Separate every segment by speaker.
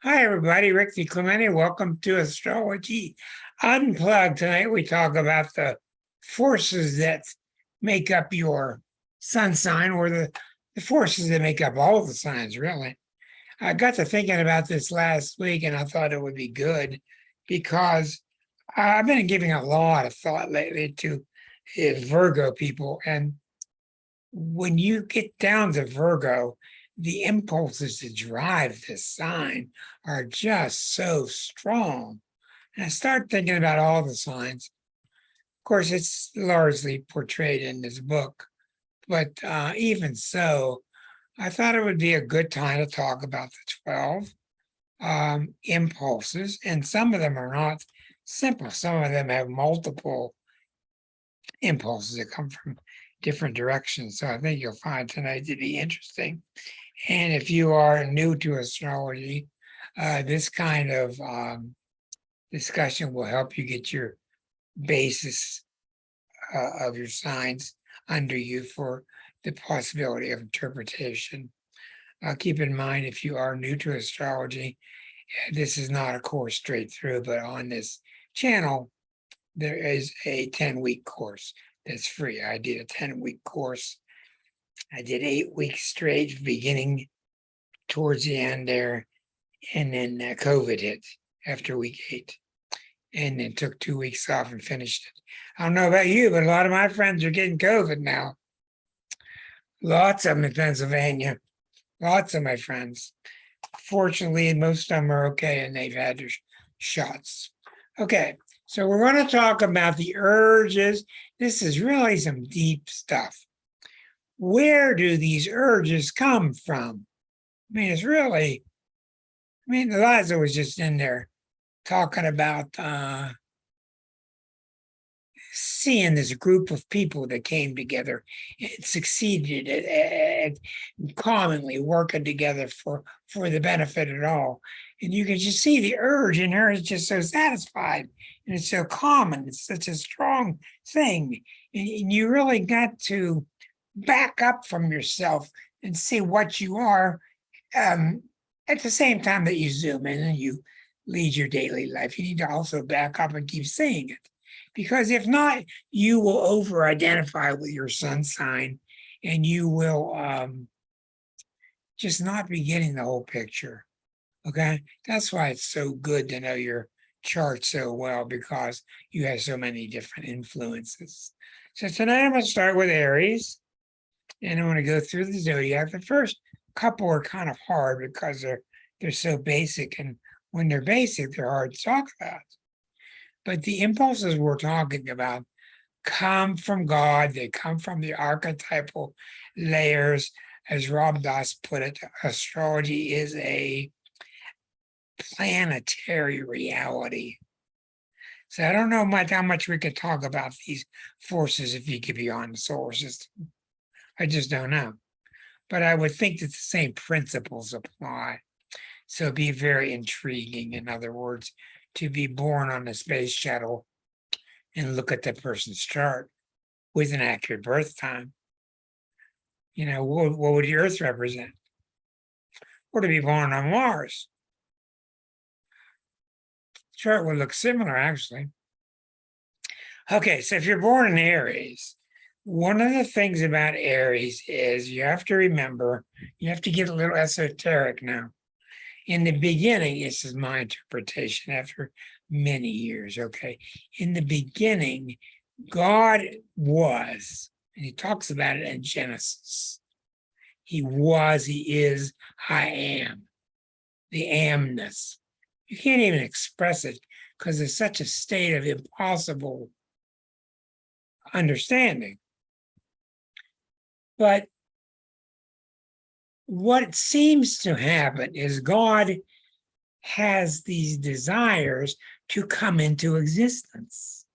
Speaker 1: Hi, everybody. Rick DiClemente. Welcome to Astrology Unplugged. Tonight, we talk about the forces that make up your sun sign, or the forces that make up all the signs, really. I got to thinking about this last week, and I thought it would be good because I've been giving a lot of thought lately to Virgo people. And when you get down to Virgo, the impulses to drive this sign are just so strong. And I start thinking about all the signs. Of course, it's largely portrayed in this book, but even so, I thought it would be a good time to talk about the 12 impulses, and some of them are not simple. Some of them have multiple impulses that come from different directions. So I think you'll find tonight to be interesting. And if you are new to astrology, this kind of discussion will help you get your basis of your signs under you for the possibility of interpretation. Keep in mind, if you are new to astrology, this is not a course straight through, but on this channel, there is a 10-week course that's free. I did a 10-week course. I did 8 weeks straight, beginning towards the end there, and then COVID hit after week 8, and then took 2 weeks off and finished it. I don't know about you, but a lot of my friends are getting COVID now. Lots of them in Pennsylvania. Lots of my friends. Fortunately, most of them are okay, and they've had their shots. Okay, so we're going to talk about the urges. This is really some deep stuff. Where do these urges come from? I mean, it's really, Eliza was just in there talking about seeing this group of people that came together and succeeded at commonly working together for the benefit of all. And you can just see the urge in her is just so satisfied, and it's so common. It's such a strong thing. And you really got to back up from yourself and see what you are at the same time that you zoom in and you lead your daily life. You need to also back up and keep saying it, because if not, you will over-identify with your sun sign, and you will just not be getting the whole picture. Okay, that's why it's so good to know your chart so well, because you have so many different influences. So tonight I'm going to start with Aries, and I'm going to go through the zodiac. The first couple are kind of hard because they're so basic, and when they're basic, they're hard to talk about. But the impulses we're talking about come from God. They come from the archetypal layers. As Ram Dass put it, astrology is a planetary reality. So I don't know how much we could talk about these forces if you get beyond the solar system. I just don't know. But I would think that the same principles apply. So it'd be very intriguing, in other words, to be born on a space shuttle and look at that person's chart with an accurate birth time. You know, what would the Earth represent? Or to be born on Mars. The chart would look similar, actually. Okay, so if you're born in Aries, one of the things about Aries is you have to remember, you have to get a little esoteric now. In the beginning, this is my interpretation after many years, okay? In the beginning, God was, and he talks about it in Genesis. He was, he is, I am, the amness. You can't even express it because it's such a state of impossible understanding. But what seems to happen is God has these desires to come into existence,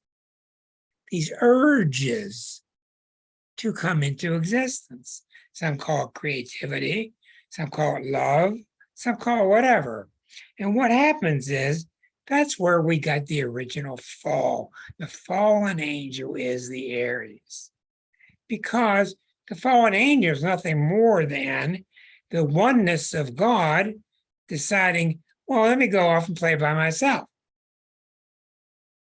Speaker 1: these urges to come into existence. Some call it creativity, some call it love, some call it whatever. And what happens is that's where we got the original fall. The fallen angel is the Aries, because the fallen angel is nothing more than the oneness of God deciding Well, let me go off and play by myself.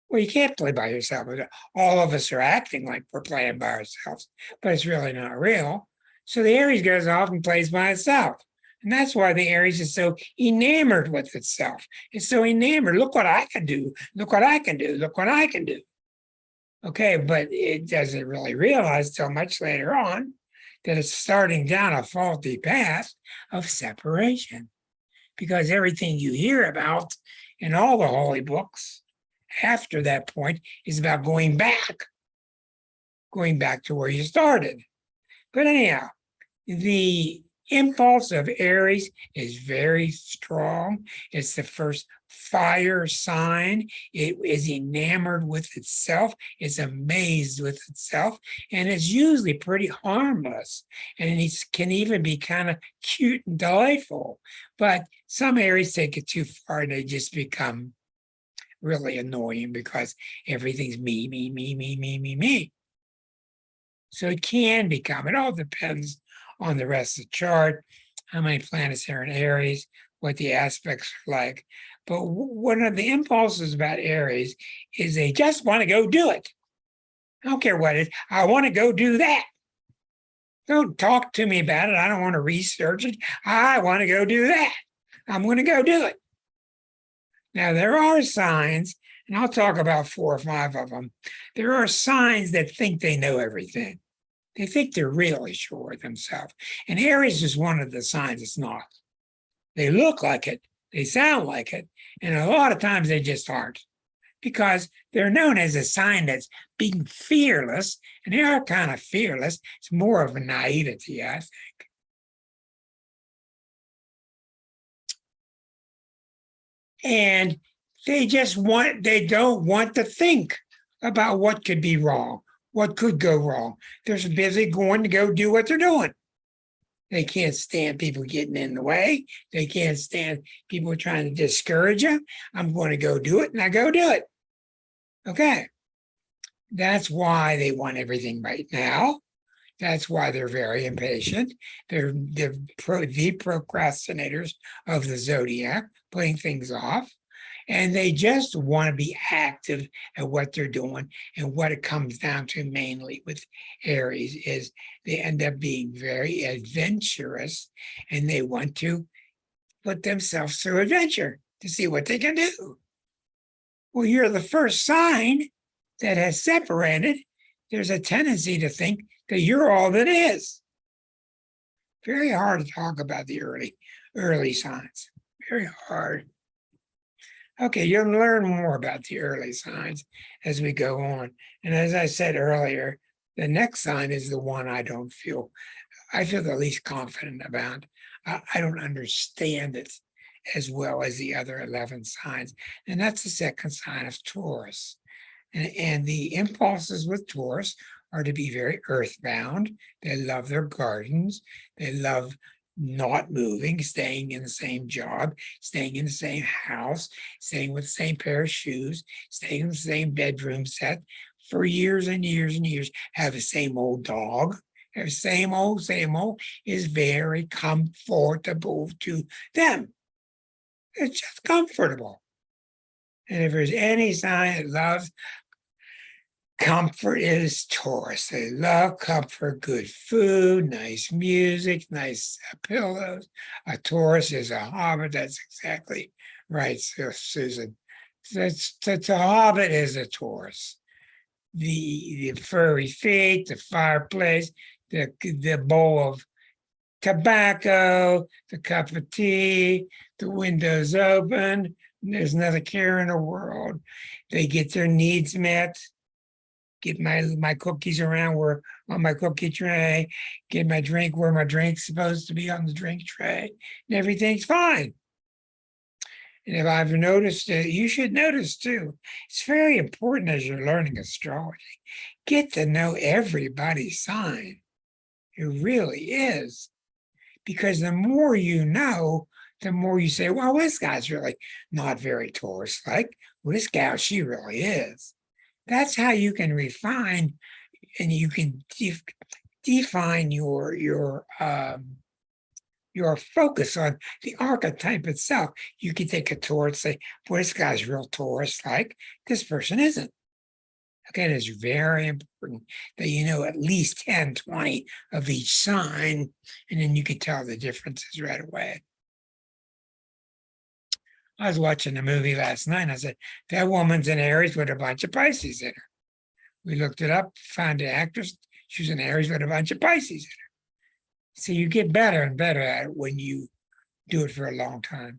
Speaker 1: Well, you can't play by yourself. All of us are acting like we're playing by ourselves, but it's really not real. So the Aries goes off and plays by itself. And that's why the Aries is so enamored with itself. It's so enamored. Look what I can do. Look what I can do. Look what I can do. Okay, but it doesn't really realize till much later on that it's starting down a faulty path of separation. Because everything you hear about in all the holy books after that point is about going back to where you started. But anyhow, the impulse of Aries is very strong. It's the first fire sign. It is enamored with itself, is amazed with itself, and it's usually pretty harmless. And it can even be kind of cute and delightful. But some Aries take it too far and they just become really annoying because everything's me, me, me, me, me, me, me. So it can become, it all depends on the rest of the chart, how many planets are in Aries, what the aspects are like. But one of the impulses about Aries is they just want to go do it. I don't care what it is. I want to go do that. Don't talk to me about it. I don't want to research it. I want to go do that. I'm going to go do it. Now, there are signs, and I'll talk about 4 or 5 of them. There are signs that think they know everything. They think they're really sure of themselves. And Aries is one of the signs it's not. They look like it, they sound like it, and a lot of times they just aren't. Because they're known as a sign that's being fearless, and they are kind of fearless. It's more of a naivety, I think. And they don't want to think about what could be wrong, what could go wrong. They're busy going to go do what they're doing. They can't stand people getting in the way. They can't stand people trying to discourage them. I'm going to go do it, and I go do it. Okay. That's why they want everything right now. That's why they're very impatient. They're the procrastinators of the zodiac, putting things off. And they just want to be active at what they're doing. And what it comes down to mainly with Aries is they end up being very adventurous, and they want to put themselves through adventure to see what they can do. Well, you're the first sign that has separated. There's a tendency to think that you're all that is. Very hard to talk about the early signs. Very hard. Okay, you'll learn more about the early signs as we go on. And as I said earlier, the next sign is the one I feel the least confident about. I don't understand it as well as the other 11 signs. And that's the second sign of Taurus. And the impulses with Taurus are to be very earthbound. They love their gardens. They love not moving, staying in the same job, staying in the same house, staying with the same pair of shoes, staying in the same bedroom set for years and years and years, have the same old dog, have the same old, is very comfortable to them. It's just comfortable. And if there's any sign that loves comfort, is Taurus. They love comfort, good food, nice music, nice pillows. A Taurus is a hobbit. That's exactly right, Susan. That's a hobbit is a Taurus. The furry feet, the fireplace, the bowl of tobacco, the cup of tea, the windows open. There's another care in the world. They get their needs met. Get my cookies around where on my cookie tray, get my drink where my drink's supposed to be on the drink tray, and everything's fine. And if I've noticed it, you should notice too. It's very important as you're learning astrology. Get to know everybody's sign. It really is. Because the more you know, the more you say, well, this guy's really not very Taurus-like. Well, this gal, she really is. That's how you can refine, and you can define your your focus on the archetype itself. You can take a Taurus and say, boy, this guy's real Taurus-like. This person isn't. Again, it's very important that you know at least 10, 20 of each sign, and then you can tell the differences right away. I was watching a movie last night, and I said, that woman's an Aries with a bunch of Pisces in her. We looked it up, found the actress. She was an Aries with a bunch of Pisces in her. So you get better and better at it when you do it for a long time.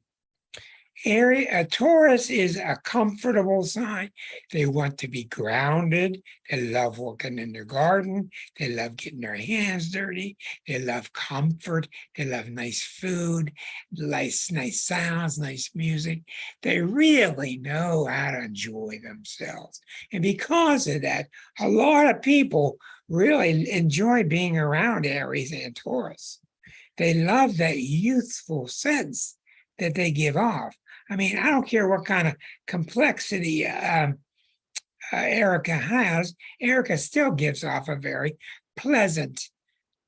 Speaker 1: Taurus is a comfortable sign. They want to be grounded. They love working in their garden. They love getting their hands dirty. They love comfort. They love nice food, nice sounds, nice music. They really know how to enjoy themselves. And because of that, a lot of people really enjoy being around Aries and Taurus. They love that youthful sense that they give off. I mean, I don't care what kind of complexity Erica has. Erica still gives off a very pleasant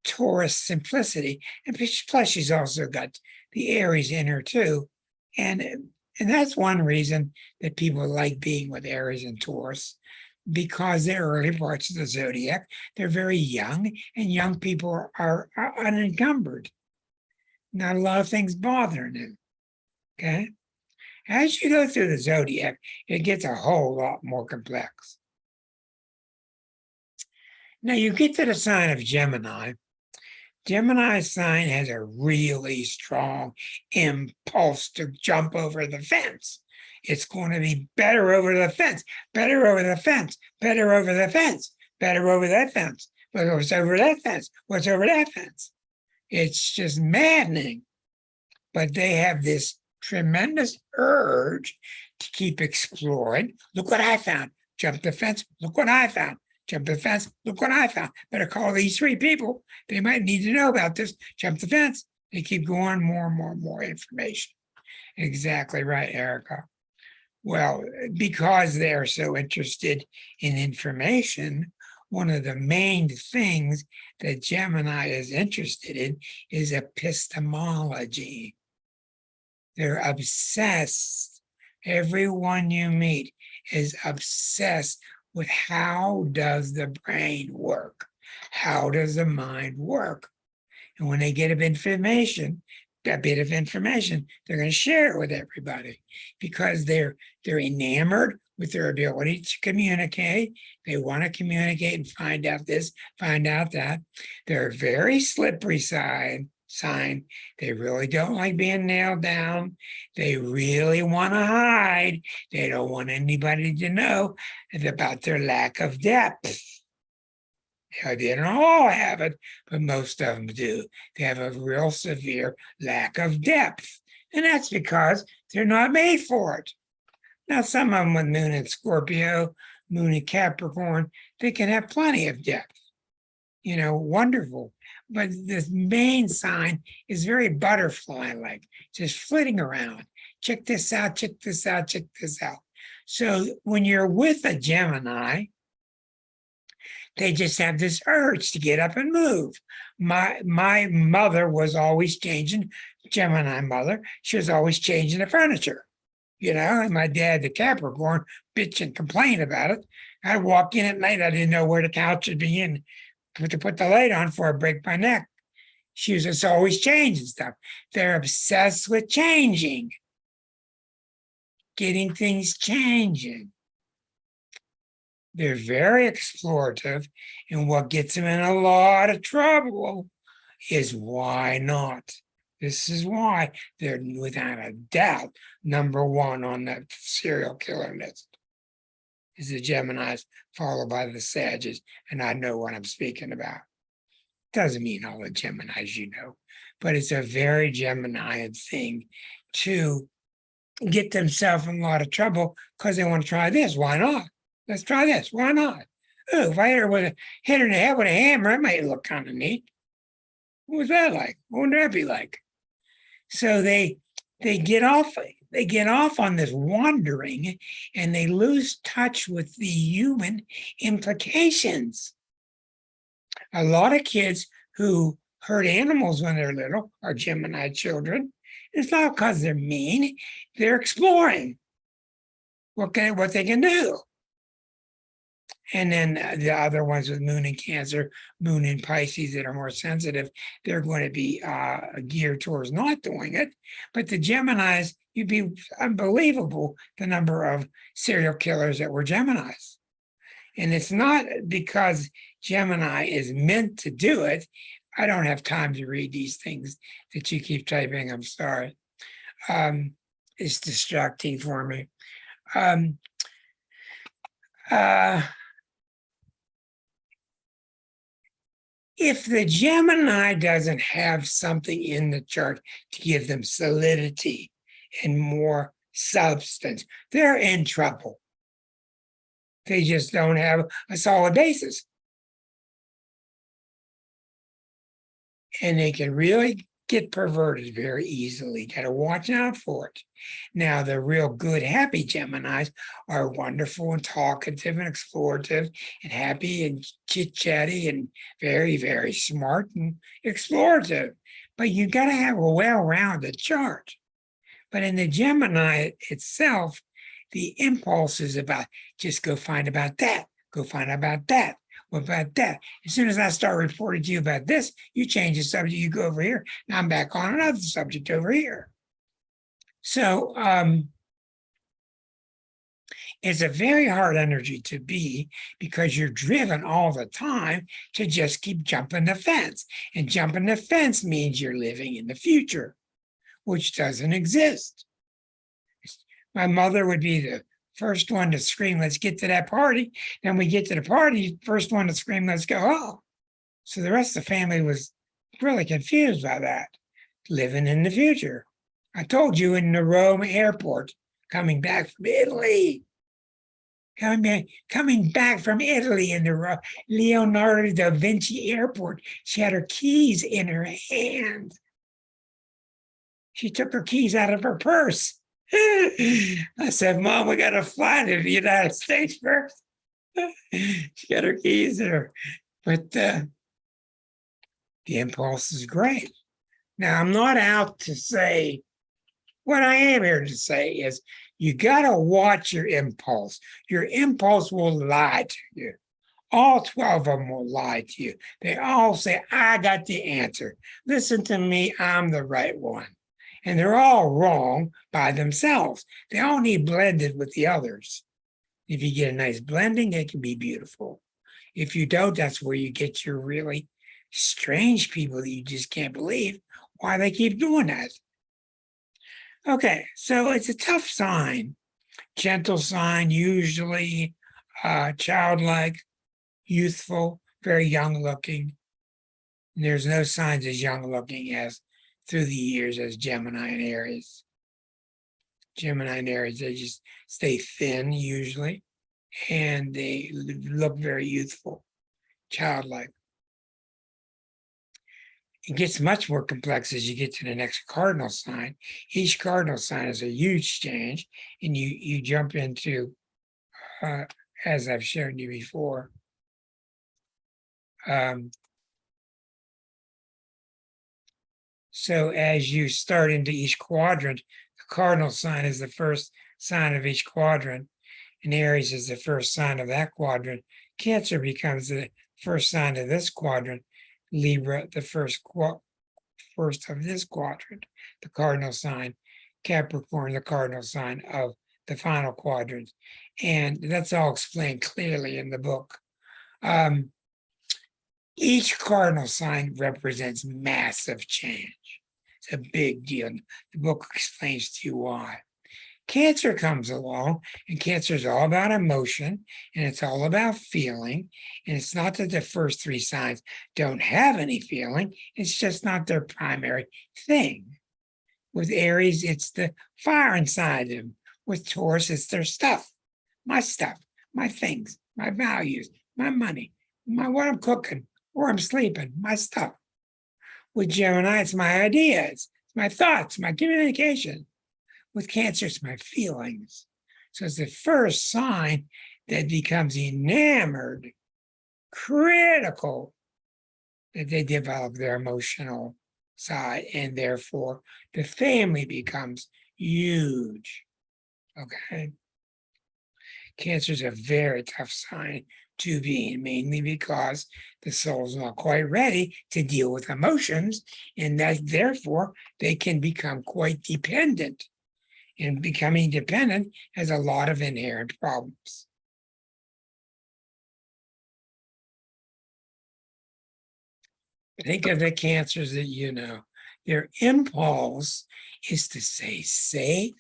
Speaker 1: Taurus simplicity. And plus, she's also got the Aries in her too. And that's one reason that people like being with Aries and Taurus, because they're early parts of the zodiac. They're very young, and young people are unencumbered. Not a lot of things bothering them. Okay. As you go through the zodiac, it gets a whole lot more complex. Now you get to the sign of Gemini. Gemini's sign has a really strong impulse to jump over the fence. It's going to be better over the fence, better over the fence, better over the fence, better over that fence. But what's over that fence? What's over that fence? It's just maddening. But they have this tremendous urge to keep exploring. Look what I found. Jump the fence. Look what I found. Jump the fence. Look what I found. Better call these 3 people. They might need to know about this. Jump the fence. They keep going more and more information. Exactly right, Erica. Well, because they're so interested in information, one of the main things that Gemini is interested in is epistemology. They're obsessed. Everyone you meet is obsessed with how does the brain work? How does the mind work? And when they get a bit of information, they're going to share it with everybody because they're enamored with their ability to communicate. They want to communicate and find out this, find out that. They're a very slippery sign. They really don't like being nailed down. They really want to hide. They don't want anybody to know about their lack of depth. They don't all have it, but most of them do. They have a real severe lack of depth. And that's because they're not made for it. Now, some of them with Moon in Scorpio, Moon in Capricorn, they can have plenty of depth. Wonderful. But this main sign is very butterfly-like, just flitting around. Check this out, check this out, check this out. So when you're with a Gemini, they just have this urge to get up and move. My mother was always changing, Gemini mother, she was always changing the furniture. And my dad, the Capricorn, bitch and complain about it. I'd walk in at night, I didn't know where the couch would be in to put the light on before I break my neck. She was just always changing stuff. They're obsessed with changing, getting things changing. They're very explorative, and what gets them in a lot of trouble is why not? This is why they're without a doubt #1 on that serial killer list. Is the Geminis, followed by the Sagittarius, and I know what I'm speaking about. Doesn't mean all the Geminis but it's a very Gemini thing to get themselves in a lot of trouble because they want to try this. Why not? Let's try this. Why not? Oh, if I hit her in the head with a hammer, it might look kind of neat. What was that like? What would that be like? So they get off on this wandering, and they lose touch with the human implications. A lot of kids who hurt animals when they're little are Gemini children. It's not because they're mean. They're exploring what they can do. And then the other ones with Moon in Cancer, Moon in Pisces that are more sensitive, they're going to be geared towards not doing it. But the Geminis, you'd be unbelievable the number of serial killers that were Geminis. And it's not because Gemini is meant to do it. I don't have time to read these things that you keep typing. I'm sorry. It's distracting for me. If the Gemini doesn't have something in the chart to give them solidity and more substance, they're in trouble. They just don't have a solid basis. And they can really get perverted very easily. Got to watch out for it. Now, the real good, happy Geminis are wonderful and talkative and explorative and happy and chit-chatty and very, very smart and explorative. But you got to have a well-rounded chart. But in the Gemini itself, the impulse is about just go find about that, go find about that. What about that? As soon as I start reporting to you about this, you change the subject, you go over here. Now I'm back on another subject over here. So it's a very hard energy to be because you're driven all the time to just keep jumping the fence. And jumping the fence means you're living in the future, which doesn't exist. My mother would be the first one to scream, let's get to that party. Then we get to the party, first one to scream, let's go home. So the rest of the family was really confused by that, living in the future. I told you in the Rome airport, coming back from Italy, coming back from Italy in the Leonardo da Vinci airport, she had her keys in her hand. She took her keys out of her purse. I said, Mom, we got to fly to the United States first. She got her keys there. But the impulse is great. Now, I'm not out to say, what I am here to say is you got to watch your impulse. Your impulse will lie to you. All 12 of them will lie to you. They all say, I got the answer. Listen to me, I'm the right one. And they're all wrong by themselves. They all need blended with the others. If you get a nice blending, it can be beautiful. If you don't, that's where you get your really strange people that you just can't believe why they keep doing that. Okay, so it's a tough sign. Gentle sign, usually childlike, youthful, very young looking. And there's no signs as young looking as through the years as Gemini and Aries. Gemini and Aries, they just stay thin usually, and they look very youthful, childlike. It gets much more complex as you get to the next cardinal sign. Each cardinal sign is a huge change, and you jump into, as I've shown you before, so as you start into each quadrant, the cardinal sign is the first sign of each quadrant, and Aries is the first sign of that quadrant. Cancer becomes the first sign of this quadrant. Libra, the first of this quadrant, the cardinal sign. Capricorn, the cardinal sign of the final quadrant. And that's all explained clearly in the book. Each cardinal sign represents massive change. It's a big deal. The book explains to you why. Cancer comes along, and Cancer is all about emotion, and it's all about feeling. And it's not that the first three signs don't have any feeling, it's just not their primary thing. With Aries, it's the fire inside them. With Taurus, it's their stuff, my things, my values, my money, what I'm cooking, or I'm sleeping, my stuff. With Gemini, it's my ideas, it's my thoughts, my communication. With Cancer, it's my feelings. So it's the first sign that becomes enamored, critical, that they develop their emotional side, and therefore the family becomes huge. Okay. Cancer is a very tough sign to be in, mainly because the soul's not quite ready to deal with emotions, and that therefore they can become quite dependent. And becoming dependent has a lot of inherent problems. Think of the cancers that you know. Their impulse is to stay safe,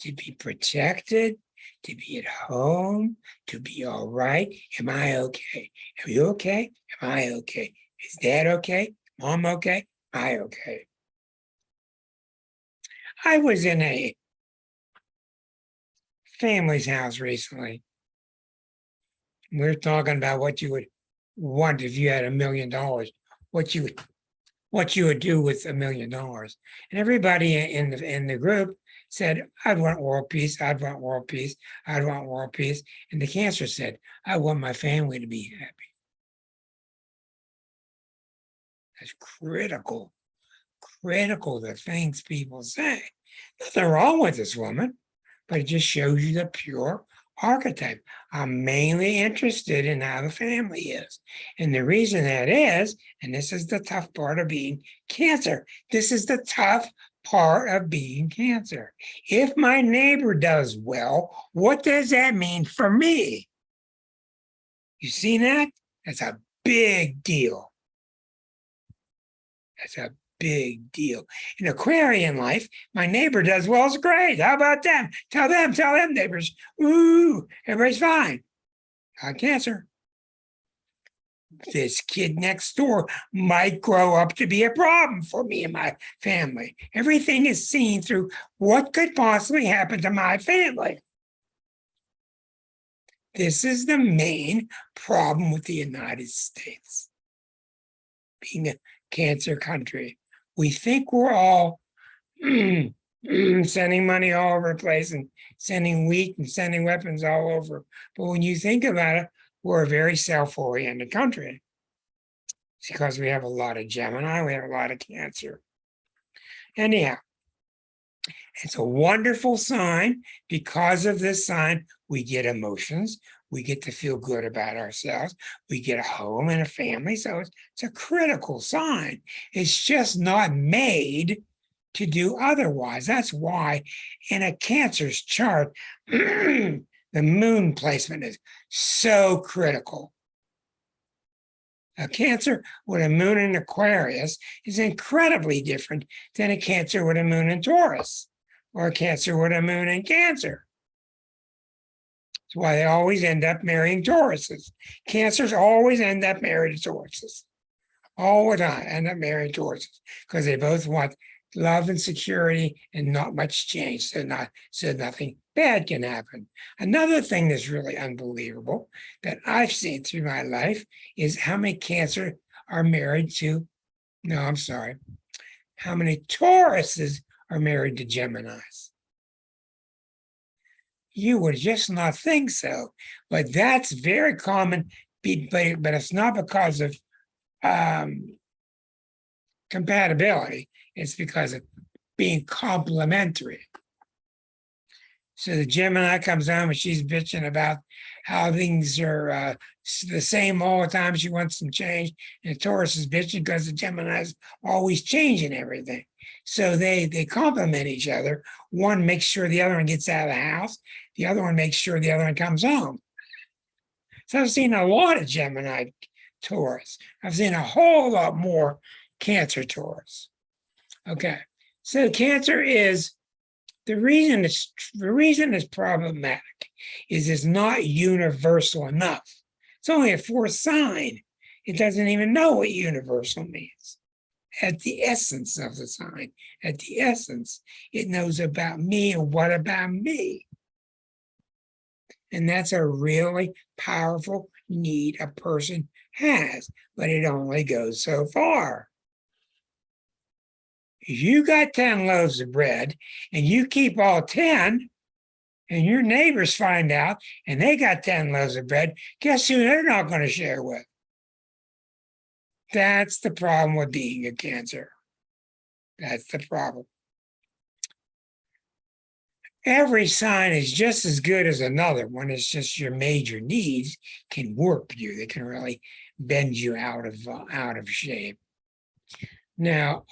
Speaker 1: to be protected, to be at home, to be all right. Am I okay? Are you okay? Am I okay? Is Dad okay? Mom okay? Am I okay? I was in a family's house recently. We were talking about what you would want if you had $1 million, what you would do with $1 million. And everybody in the group said, I'd want world peace, I'd want world peace, I'd want world peace. And the cancer said, I want my family to be happy. That's critical, the things people say. Nothing wrong with this woman, but it just shows you the pure archetype. I'm mainly interested in how the family is. And the reason that is, and this is the tough part of being Cancer, this is the tough part of being Cancer. If my neighbor does well, what does that mean for me? You see that? That's a big deal. That's a big deal. In Aquarian life, my neighbor does well, it's great. How about them? Tell them, neighbors. Ooh, everybody's fine. Not Cancer. This kid next door might grow up to be a problem for me and my family. Everything is seen through what could possibly happen to my family. This is the main problem with the United States, being a Cancer country. We think we're all sending money all over the place and sending wheat and sending weapons all over. But when you think about it, we're a very self-oriented country. It's because we have a lot of Gemini, we have a lot of Cancer. Anyhow, it's a wonderful sign. Because of this sign, we get emotions. We get to feel good about ourselves. We get a home and a family. So it's a critical sign. It's just not made to do otherwise. That's why in a Cancer's chart, the moon placement is so critical. A Cancer with a moon in Aquarius is incredibly different than a Cancer with a moon in Taurus or a Cancer with a moon in Cancer. That's why they always end up marrying Tauruses. Cancers always end up married to Tauruses. All the time end up marrying Tauruses because they both want love and security and not much change, so nothing bad can happen. Another thing that's really unbelievable that I've seen through my life is how many Cancer are married to, how many Tauruses are married to Geminis. You would just not think so, but that's very common, but it's not because of compatibility. It's because of being complementary. So the Gemini comes home and she's bitching about how things are the same all the time. She wants some change. And Taurus is bitching because the Gemini's always changing everything. So they complement each other. One makes sure the other one gets out of the house. The other one makes sure the other one comes home. So I've seen a lot of Gemini Taurus. I've seen a whole lot more Cancer Taurus. Okay, so Cancer is the reason it's problematic is it's not universal enough. It's only a fourth sign. It doesn't even know what universal means. At the essence of the sign, at the essence, it knows about me and what about me. And that's a really powerful need a person has, but it only goes so far. If you got 10 loaves of bread and you keep all 10, and your neighbors find out and they got 10 loaves of bread, guess who they're not going to share with? That's the problem with being a Cancer. That's the problem. Every sign is just as good as another one. It's just your major needs can warp you. They can really bend you out of shape. Now,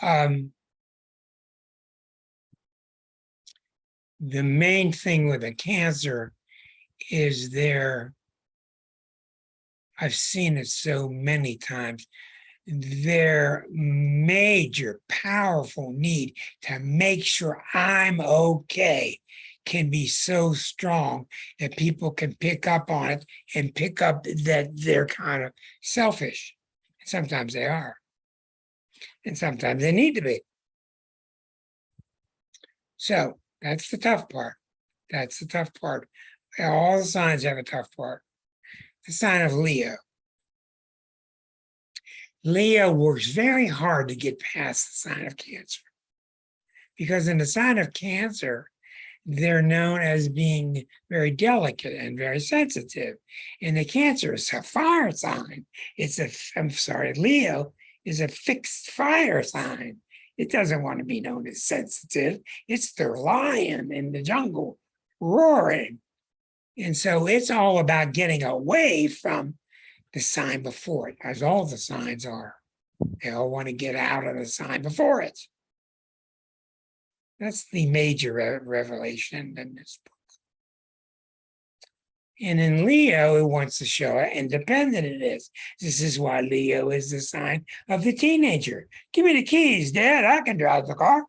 Speaker 1: the main thing with a Cancer is I've seen it so many times, their major, powerful need to make sure I'm okay can be so strong that people can pick up on it and pick up that they're kind of selfish. Sometimes they are. And sometimes they need to be. So that's the tough part. That's the tough part. All the signs have a tough part. The sign of Leo. Leo works very hard to get past the sign of Cancer. Because in the sign of Cancer, they're known as being very delicate and very sensitive. And the Cancer is a fire sign. Leo is a fixed fire sign. It doesn't want to be known as sensitive. It's the lion in the jungle roaring. And so it's all about getting away from the sign before it, as all the signs are. They all want to get out of the sign before it. That's the major revelation in this book. And in Leo, it wants to show how independent it is. This is why Leo is the sign of the teenager. Give me the keys, Dad. I can drive the car.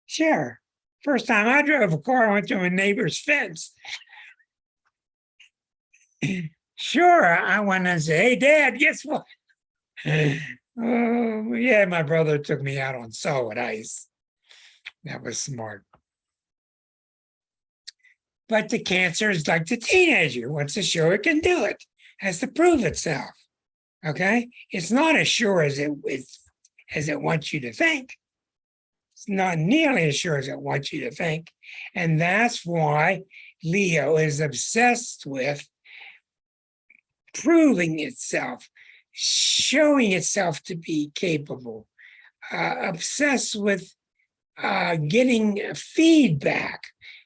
Speaker 1: Sure. First time I drove a car, I went to a neighbor's fence. Sure, I went and said, hey, Dad, guess what? Oh, yeah, my brother took me out on solid ice. That was smart. But the Cancer is like the teenager, wants to show it can do it, has to prove itself. Okay? It's not as sure as it wants you to think. It's not nearly as sure as it wants you to think. And that's why Leo is obsessed with proving itself, showing itself to be capable, obsessed with getting feedback.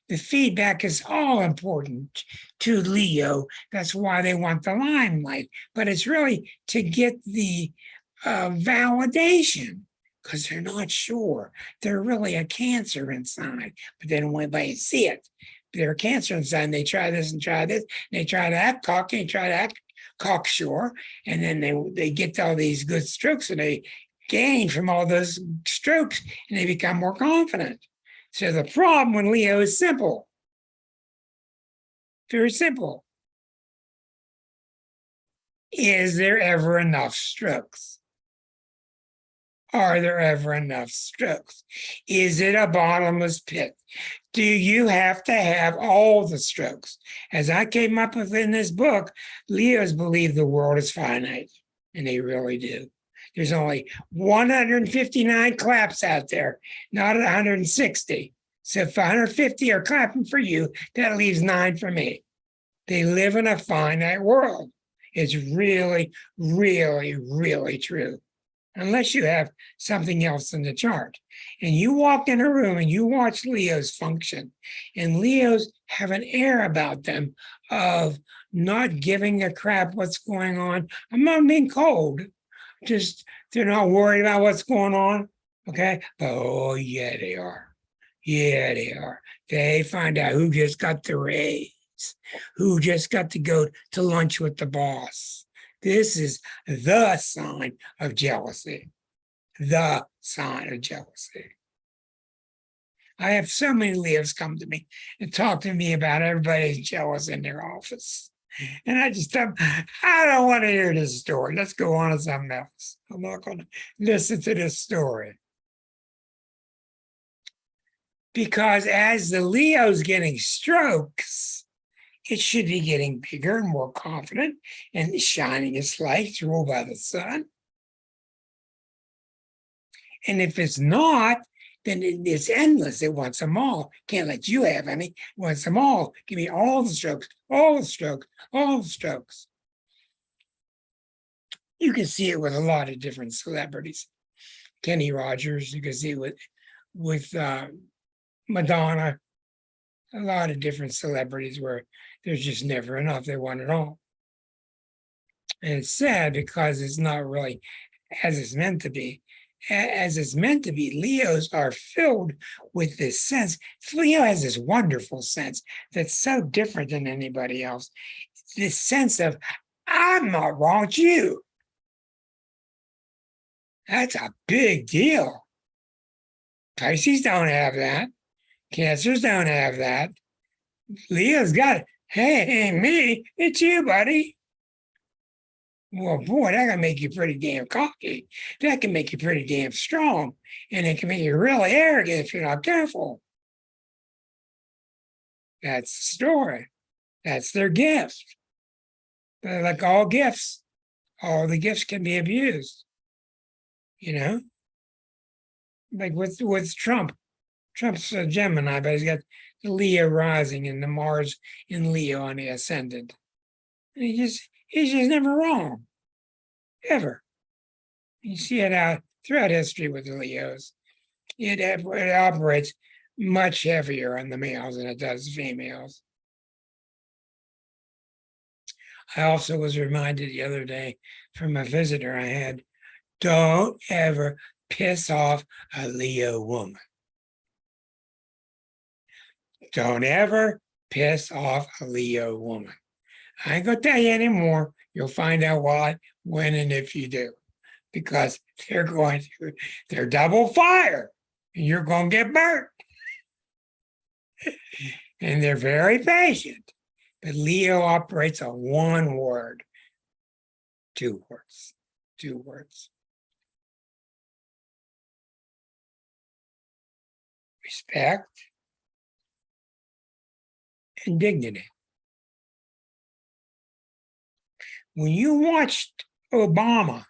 Speaker 1: The feedback is all important to Leo. That's why they want the limelight. But it's really to get the validation, because they're not sure. They're really a Cancer inside, but they don't want anybody to see it. They're a Cancer inside, and they try this and try this, and they try to act cocky, and try to act cocksure, and then they get all these good strokes, and they gain from all those strokes, and they become more confident. So the problem with Leo is simple. Very simple. Is there ever enough strokes? Are there ever enough strokes? Is it a bottomless pit? Do you have to have all the strokes? As I came up with in this book, Leos believe the world is finite, and they really do. There's only 159 claps out there, not 160. So if 150 are clapping for you, that leaves 9 for me. They live in a finite world. It's really, really, really true. Unless you have something else in the chart. And you walk in a room and you watch Leos function, and Leos have an air about them of not giving a crap what's going on. I'm not being cold. Just they're not worried about what's going on. Okay. But oh yeah, they are. Yeah, they are. They find out who just got the raise, who just got to go to lunch with the boss. This is the sign of jealousy. The sign of jealousy. I have so many Leos come to me and talk to me about everybody's jealous in their office. And I just tell them, I don't want to hear this story. Let's go on to something else. I'm not going to listen to this story. Because as the Leo's getting strokes, it should be getting bigger and more confident and shining its light, ruled by the sun. And if it's not, then it's endless. It wants them all. Can't let you have any. It wants them all. Give me all the strokes, all the strokes, all the strokes. You can see it with a lot of different celebrities. Kenny Rogers, you can see with Madonna, a lot of different celebrities where there's just never enough. They want it all. And it's sad because it's not really as it's meant to be. As it's meant to be, Leos are filled with this sense. Leo has this wonderful sense that's so different than anybody else. This sense of, I'm not wrong, it's you. That's a big deal. Pisces don't have that. Cancers don't have that. Leo's got it. Hey, it ain't me, it's you, buddy. Well, boy, that can make you pretty damn cocky. That can make you pretty damn strong. And it can make you really arrogant if you're not careful. That's the story. That's their gift. But like all gifts, all the gifts can be abused. You know? Like with Trump. Trump's a Gemini, but he's got the Leo rising and the Mars in Leo on the ascendant. And he's just never wrong. Ever. You see it out throughout history with the Leos. It operates much heavier on the males than it does the females. I also was reminded the other day from a visitor I had, don't ever piss off a Leo woman. Don't ever piss off a Leo woman. I ain't gonna tell you anymore. You'll find out why, when, and if you do. Because they're double fire, and you're gonna get burnt. And they're very patient. But Leo operates on one word, two words. Respect and dignity. When you watched Obama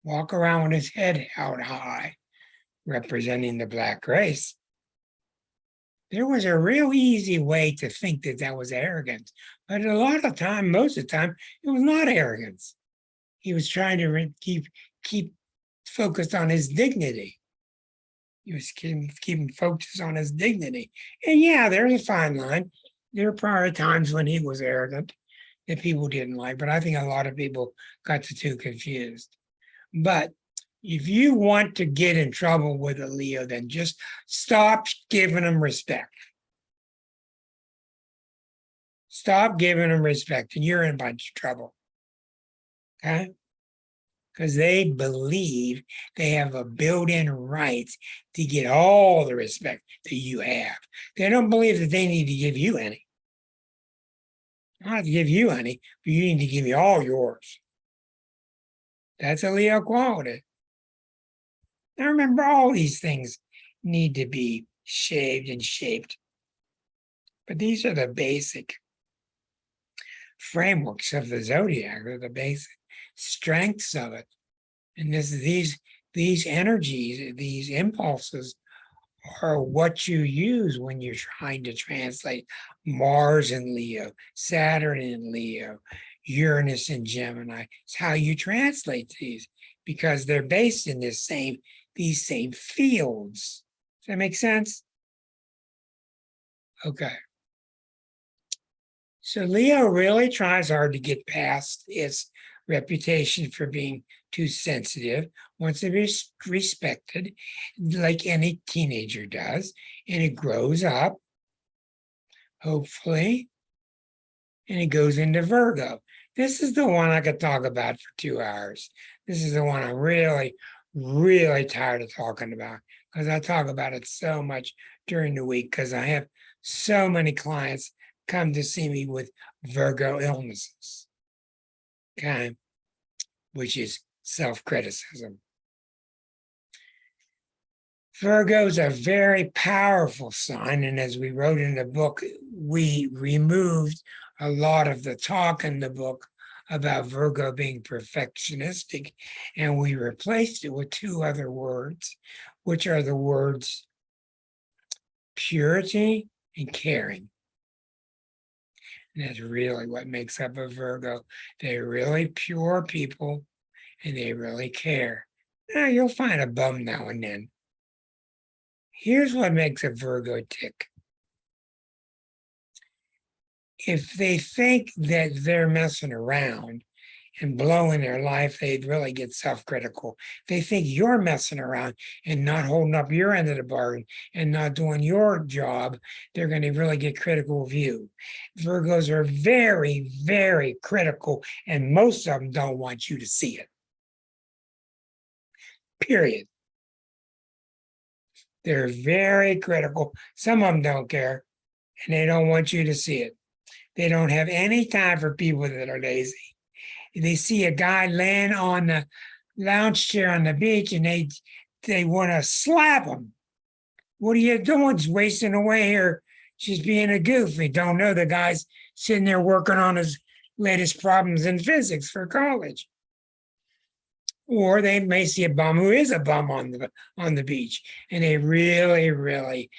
Speaker 1: walk around with his head held high, representing the Black race, there was a real easy way to think that that was arrogance. But a lot of time, most of the time, it was not arrogance. He was trying to keep focused on his dignity. He was keeping focused on his dignity. And yeah, there's a fine line. There are probably times when he was arrogant that people didn't like, but I think a lot of people got the two confused. But if you want to get in trouble with a Leo, then just stop giving them respect. Stop giving them respect, and you're in a bunch of trouble. Okay? Because they believe they have a built-in right to get all the respect that you have. They don't believe that they need to give you any. I don't have to give you any, but you need to give me all yours. That's a Leo quality. Now remember, all these things need to be shaved and shaped. But these are the basic frameworks of the zodiac, or the basic strengths of it. And these energies, these impulses are what you use when you're trying to translate Mars in Leo, Saturn in Leo, Uranus in Gemini. It's how you translate these, because they're based in these same fields. Does that make sense? Okay. So Leo really tries hard to get past its reputation for being too sensitive, wants to be respected like any teenager does, and it grows up, hopefully, and it goes into Virgo. This is the one I could talk about for 2 hours. This is the one I'm really, really tired of talking about, because I talk about it so much during the week, because I have so many clients come to see me with Virgo illnesses, okay, which is self-criticism. Virgo is a very powerful sign, and as we wrote in the book, we removed a lot of the talk in the book about Virgo being perfectionistic, and we replaced it with 2 other words, which are the words purity and caring. And that's really what makes up a Virgo. They're really pure people, and they really care. Now, you'll find a bum now and then. Here's what makes a Virgo tick. If they think that they're messing around and blowing their life, they'd really get self-critical. If they think you're messing around and not holding up your end of the bargain and not doing your job, they're going to really get critical of you. Virgos are very, very critical, and most of them don't want you to see it. Period. They're very critical. Some of them don't care, and they don't want you to see it. They don't have any time for people that are lazy. They see a guy laying on the lounge chair on the beach, and they want to slap him. What are you doing? Just wasting away here. Just being a goof. They don't know the guy's sitting there working on his latest problems in physics for college. Or they may see a bum who is a bum on the beach, and they really, really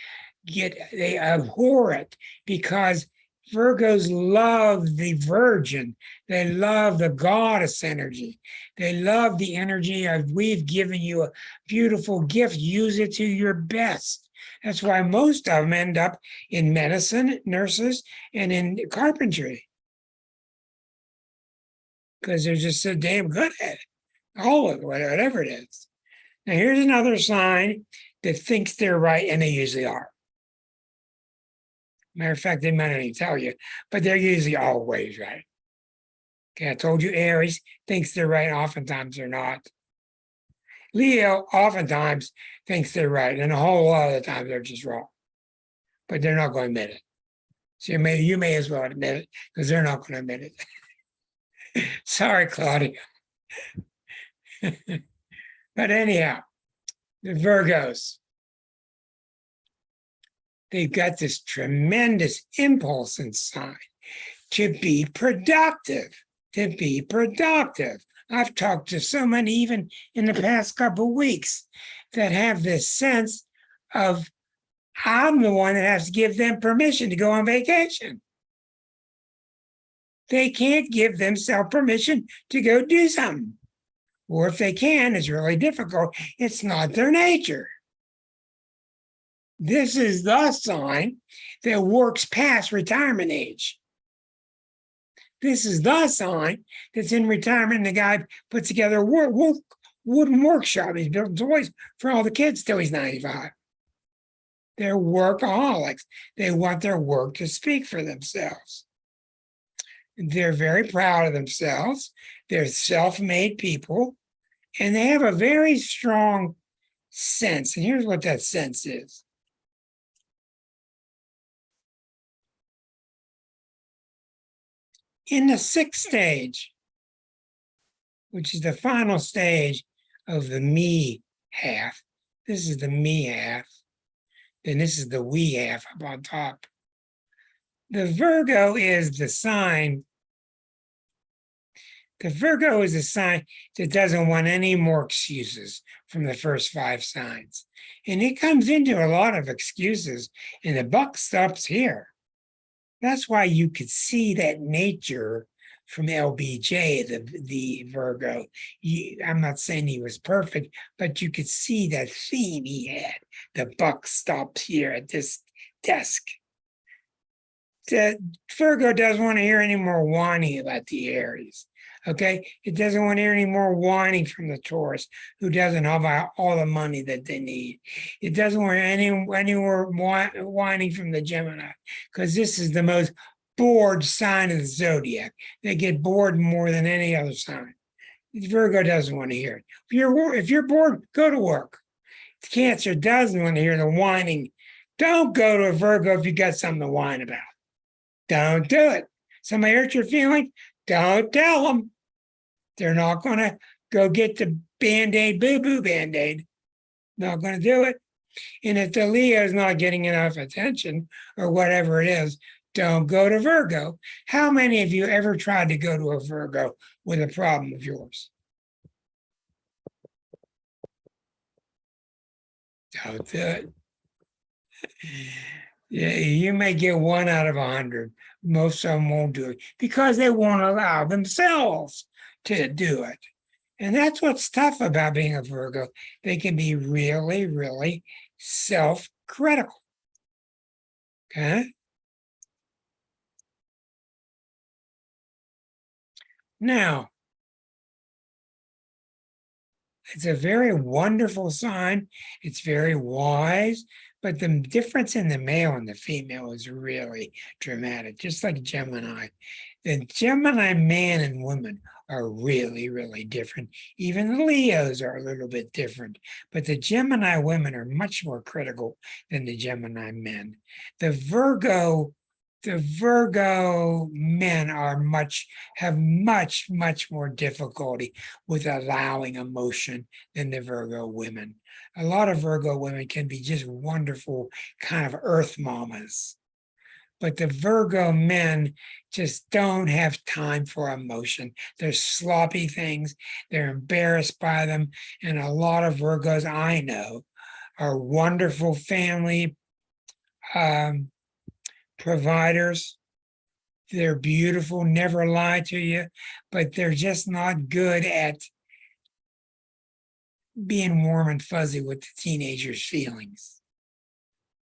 Speaker 1: they abhor it, because Virgos love the virgin. They love the goddess energy. They love the energy of, we've given you a beautiful gift, use it to your best. That's why most of them end up in medicine, nurses, and in carpentry, because they're just so damn good at it. All of it, whatever it is. Now, here's another sign that thinks they're right, and they usually are. Matter of fact, they might not even tell you, but they're usually always right. Okay, I told you Aries thinks they're right, oftentimes they're not. Leo oftentimes thinks they're right, and a whole lot of the time they're just wrong. But they're not going to admit it. So you may as well admit it, because they're not going to admit it. Sorry, Claudia. But anyhow, the Virgos, they've got this tremendous impulse inside to be productive, I've talked to so many, even in the past couple of weeks, that have this sense of, I'm the one that has to give them permission to go on vacation. They can't give themselves permission to go do something. Or if they can, it's really difficult. It's not their nature. This is the sign that works past retirement age. This is the sign that's in retirement. The guy puts together a wooden workshop. He's building toys for all the kids till he's 95. They're workaholics. They want their work to speak for themselves. They're very proud of themselves. They're self-made people. And they have a very strong sense. And here's what that sense is. In the sixth stage, which is the final stage of the me half, this is the me half, then this is the we half up on top. The Virgo is the sign. The Virgo is a sign that doesn't want any more excuses from the first 5 signs. And it comes into a lot of excuses, and the buck stops here. That's why you could see that nature from LBJ, the Virgo. I'm not saying he was perfect, but you could see that theme he had. The buck stops here at this desk. The Virgo doesn't want to hear any more whining about the Aries. Okay, it doesn't want to hear any more whining from the Taurus, who doesn't have all the money that they need. It doesn't want any more whining from the Gemini, because this is the most bored sign of the zodiac. They get bored more than any other sign. Virgo doesn't want to hear it. If you're bored, go to work. Cancer doesn't want to hear the whining. Don't go to a Virgo if you got something to whine about. Don't do it. Somebody hurt your feelings? Don't tell them. They're not going to go get the Band-Aid, boo-boo Band-Aid. Not going to do it. And if the Leo is not getting enough attention or whatever it is, don't go to Virgo. How many of you ever tried to go to a Virgo with a problem of yours? Don't do it. Yeah, you may get 1 out of 100. Most of them won't do it because they won't allow themselves to do it. And that's what's tough about being a Virgo. They can be really, really self-critical. Okay. Now, it's a very wonderful sign. It's very wise, but the difference in the male and the female is really dramatic, just like Gemini. The Gemini man and woman are really, really different. Even the Leos are a little bit different, but the Gemini women are much more critical than the Gemini men. The Virgo men have much more difficulty with allowing emotion than the Virgo women. A lot of Virgo women can be just wonderful kind of earth mamas, but the Virgo men just don't have time for emotion. They're sloppy things. They're embarrassed by them. And a lot of Virgos I know are wonderful family providers. They're beautiful, never lie to you, but they're just not good at being warm and fuzzy with the teenagers' feelings.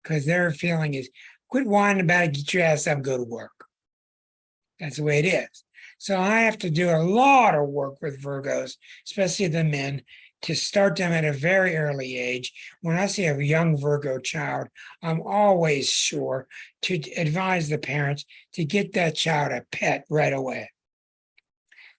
Speaker 1: Because their feeling is, quit whining about it, get your ass up and go to work. That's the way it is. So I have to do a lot of work with Virgos, especially the men, to start them at a very early age. When I see a young Virgo child, I'm always sure to advise the parents to get that child a pet right away,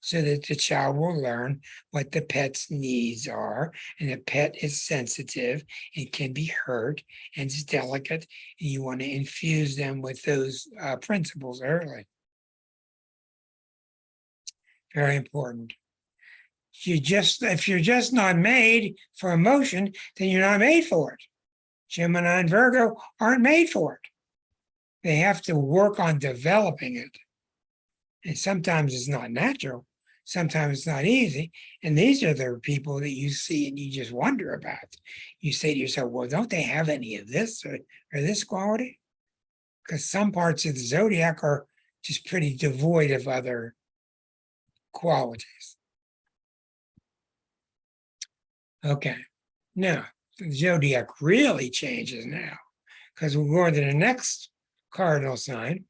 Speaker 1: so that the child will learn what the pet's needs are. And the pet is sensitive and can be hurt and it's delicate. And you want to infuse them with those principles early. Very important. If you're just not made for emotion, then you're not made for it. Gemini and Virgo aren't made for it. They have to work on developing it. And sometimes it's not natural. Sometimes it's not easy. And these are the people that you see and you just wonder about. You say to yourself, well, don't they have any of this or this quality? Because some parts of the zodiac are just pretty devoid of other qualities. Okay, now the zodiac really changes now, because we're going to the next cardinal sign.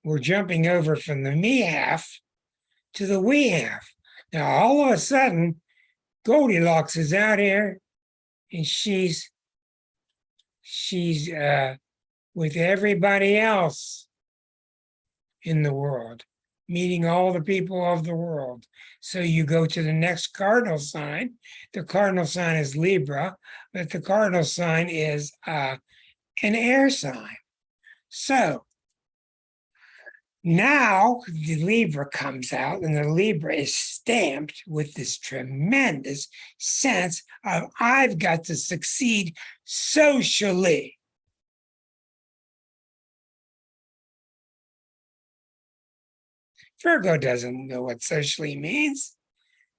Speaker 1: We're jumping over from the me half to the we half. Now, all of a sudden, Goldilocks is out here, and she's with everybody else in the world, meeting all the people of the world. So you go to the next cardinal sign. The cardinal sign is Libra, but the cardinal sign is an air sign. So now the Libra comes out, and the Libra is stamped with this tremendous sense of, I've got to succeed socially. Virgo doesn't know what socially means.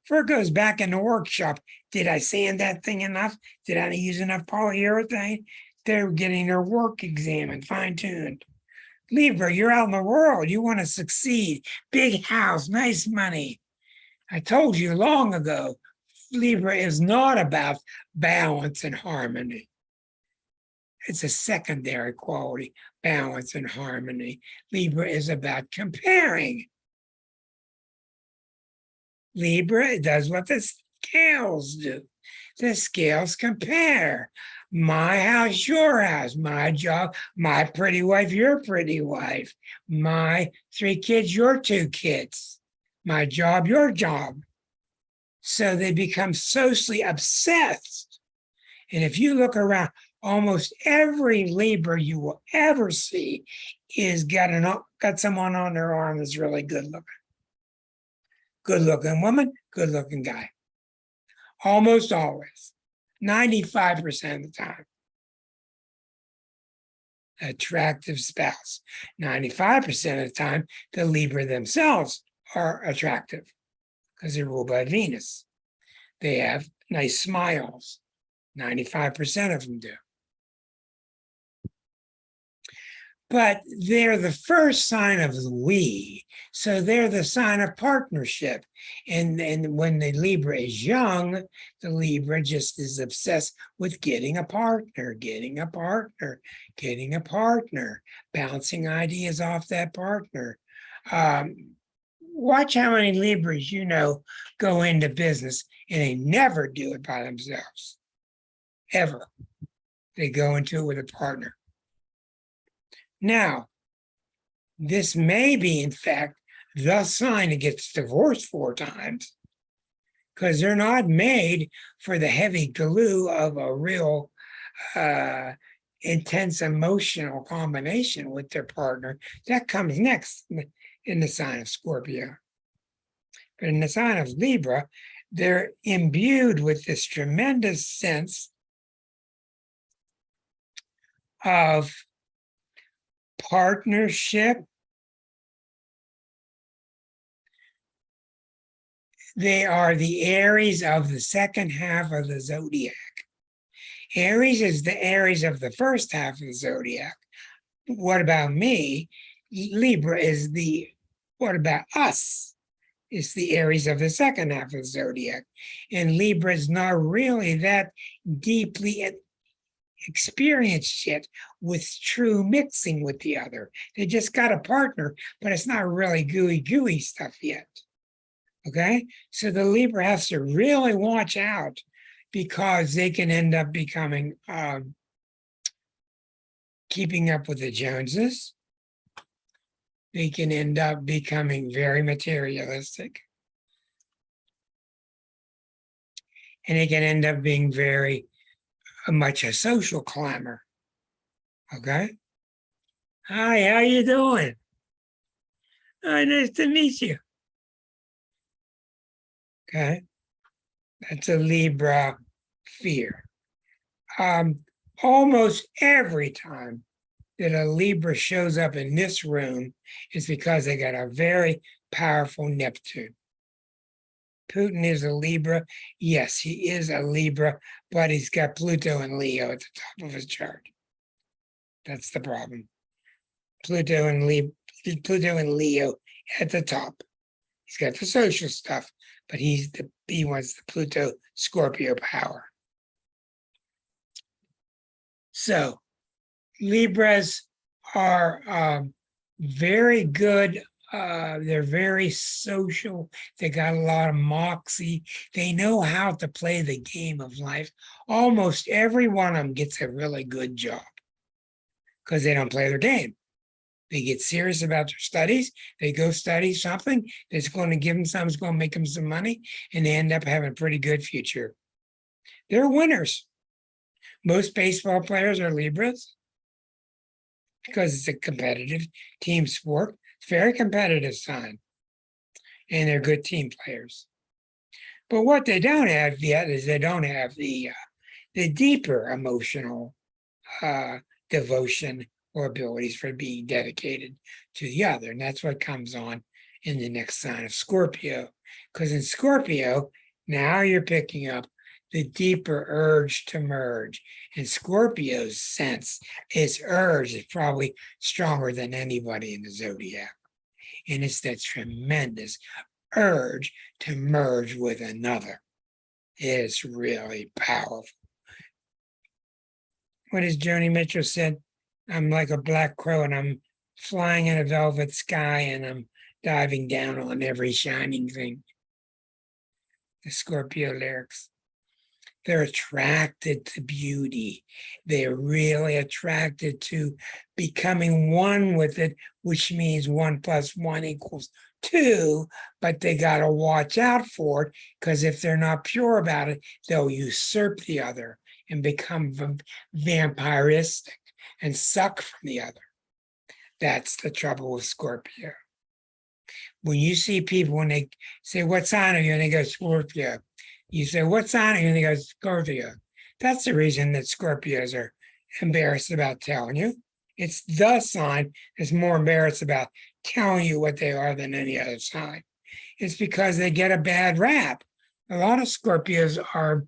Speaker 1: Virgo's back in the workshop. Did I sand that thing enough? Did I use enough polyurethane? They're getting their work examined, fine-tuned. Libra, you're out in the world. You want to succeed. Big house, nice money. I told you long ago, Libra is not about balance and harmony. It's a secondary quality, balance and harmony. Libra is about comparing. Libra does what the scales do. The scales compare. My house, your house, my job, my pretty wife, your pretty wife, my 3 kids, your 2 kids, my job, your job. So they become socially obsessed. And if you look around, almost every Libra you will ever see is got someone on their arm that's really good looking. Good looking woman, good looking guy. Almost always. 95% of the time. Attractive spouse. 95% of the time, the Libra themselves are attractive because they're ruled by Venus. They have nice smiles. 95% of them do. but they're the first sign of the we. So they're the sign of partnership. And when the Libra is young, the Libra just is obsessed with getting a partner, getting a partner, getting a partner, bouncing ideas off that partner. Watch how many Libras you know go into business and they never do it by themselves, ever. They go into it with a partner. Now, this may be, in fact, the sign that gets divorced 4 times because they're not made for the heavy glue of a real intense emotional combination with their partner. That comes next in the sign of Scorpio. But in the sign of Libra, they're imbued with this tremendous sense of partnership. They are the Aries of the second half of the zodiac. Aries is the Aries of the first half of the zodiac. What about me? Libra is the, what about us? It's the Aries of the second half of the zodiac. And Libra is not really that deeply experienced yet with true mixing with the other. They just got a partner, but it's not really gooey stuff yet. Okay, so the Libra has to really watch out because they can end up becoming keeping up with the Joneses. They can end up becoming very materialistic. And they can end up being very much a social climber. Okay. Hi, how you doing? Oh, nice to meet you. Okay. That's a Libra fear. Almost every time that a Libra shows up in this room is because they got a very powerful Neptune. Putin is a Libra. Yes, he is a Libra, but he's got Pluto and Leo at the top of his chart. That's the problem. Pluto and Leo at the top. He's got the social stuff, but he wants the Pluto Scorpio power. So Libras are very good. They're very social. They got a lot of moxie. They know how to play the game of life. Almost every one of them gets a really good job because they don't play their game. They get serious about their studies. They go study something that's going to give them something, that's going to make them some money, and they end up having a pretty good future. They're winners. Most baseball players are Libras because it's a competitive team sport. It's a very competitive sign, and they're good team players. But what they don't have yet is they don't have the deeper emotional devotion or abilities for being dedicated to the other. And that's what comes on in the next sign of Scorpio. Because in Scorpio, now you're picking up the deeper urge to merge. And Scorpio's sense, its urge is probably stronger than anybody in the zodiac. And it's that tremendous urge to merge with another. It's really powerful. What has Joni Mitchell said? I'm like a black crow and I'm flying in a velvet sky and I'm diving down on every shining thing. The Scorpio lyrics. They're attracted to beauty. They're really attracted to becoming one with it, which means 1 + 1 = 2, but they got to watch out for it because if they're not pure about it, they'll usurp the other and become vampiristic and suck from the other. That's the trouble with Scorpio. When you see people, when they say, what sign are you? And they go, Scorpio. You say, what sign are you? And they go, Scorpio. That's the reason that Scorpios are embarrassed about telling you. It's the sign that's more embarrassed about telling you what they are than any other sign. It's because they get a bad rap. A lot of Scorpios are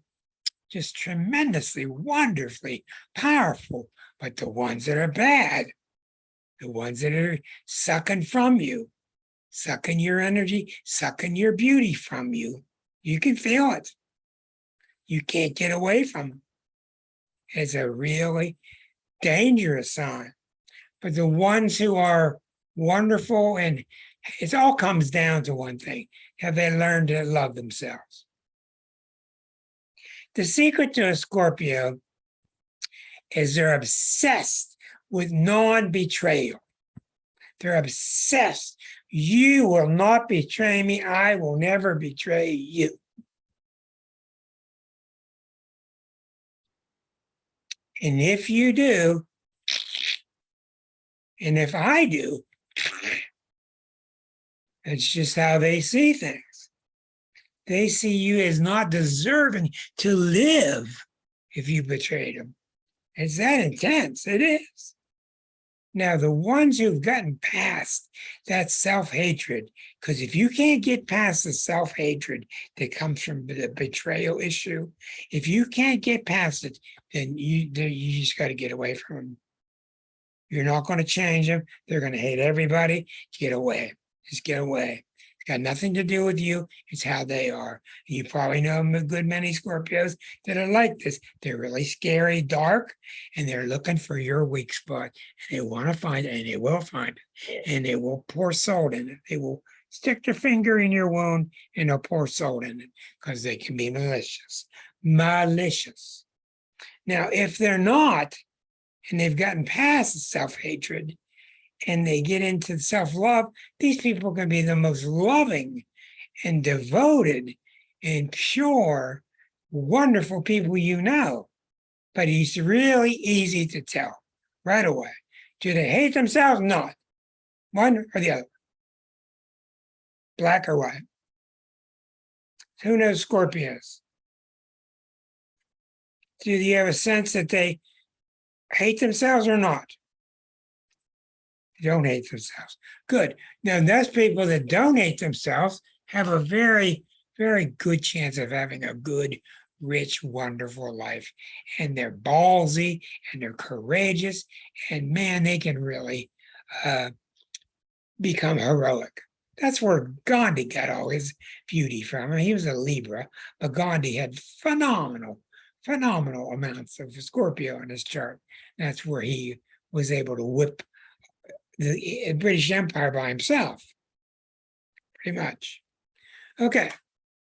Speaker 1: just tremendously, wonderfully powerful, but the ones that are bad the ones that are sucking from you, sucking your energy, sucking your beauty from you. You can feel it. You can't get away from them. It's a really dangerous sign. But the ones who are wonderful, and it all comes down to one thing: have they learned to love themselves? The secret to a Scorpio is they're obsessed with non-betrayal. They're obsessed. You will not betray me. I will never betray you. And if you do, and if I do, it's just how they see things. They see you as not deserving to live if you betrayed them. It's that intense. It is. Now, the ones who've gotten past that self-hatred, because if you can't get past the self-hatred that comes from the betrayal issue, if you can't get past it, then you just got to get away from them. You're not going to change them. They're going to hate everybody. Get away. Just get away. It's got nothing to do with you. It's how they are. You probably know a good many Scorpios that are like this. They're really scary, dark, and they're looking for your weak spot. And they want to find it, and they will find it. And they will pour salt in it. They will stick their finger in your wound, and they'll pour salt in it because they can be malicious. Malicious. Now, if they're not, and they've gotten past the self-hatred, and they get into self-love, these people can be the most loving and devoted and pure, wonderful people you know. But it's really easy to tell right away. Do they hate themselves? Not. One or the other. Black or white. Who knows Scorpios? Do you have a sense that they hate themselves or not? They don't hate themselves. Good. Now, those people that don't hate themselves have a very, very good chance of having a good, rich, wonderful life. And they're ballsy and they're courageous. And man, they can really become heroic. That's where Gandhi got all his beauty from. I mean, he was a Libra, but Gandhi had phenomenal amounts of Scorpio in his chart. That's where he was able to whip the British Empire by himself, pretty much. Okay,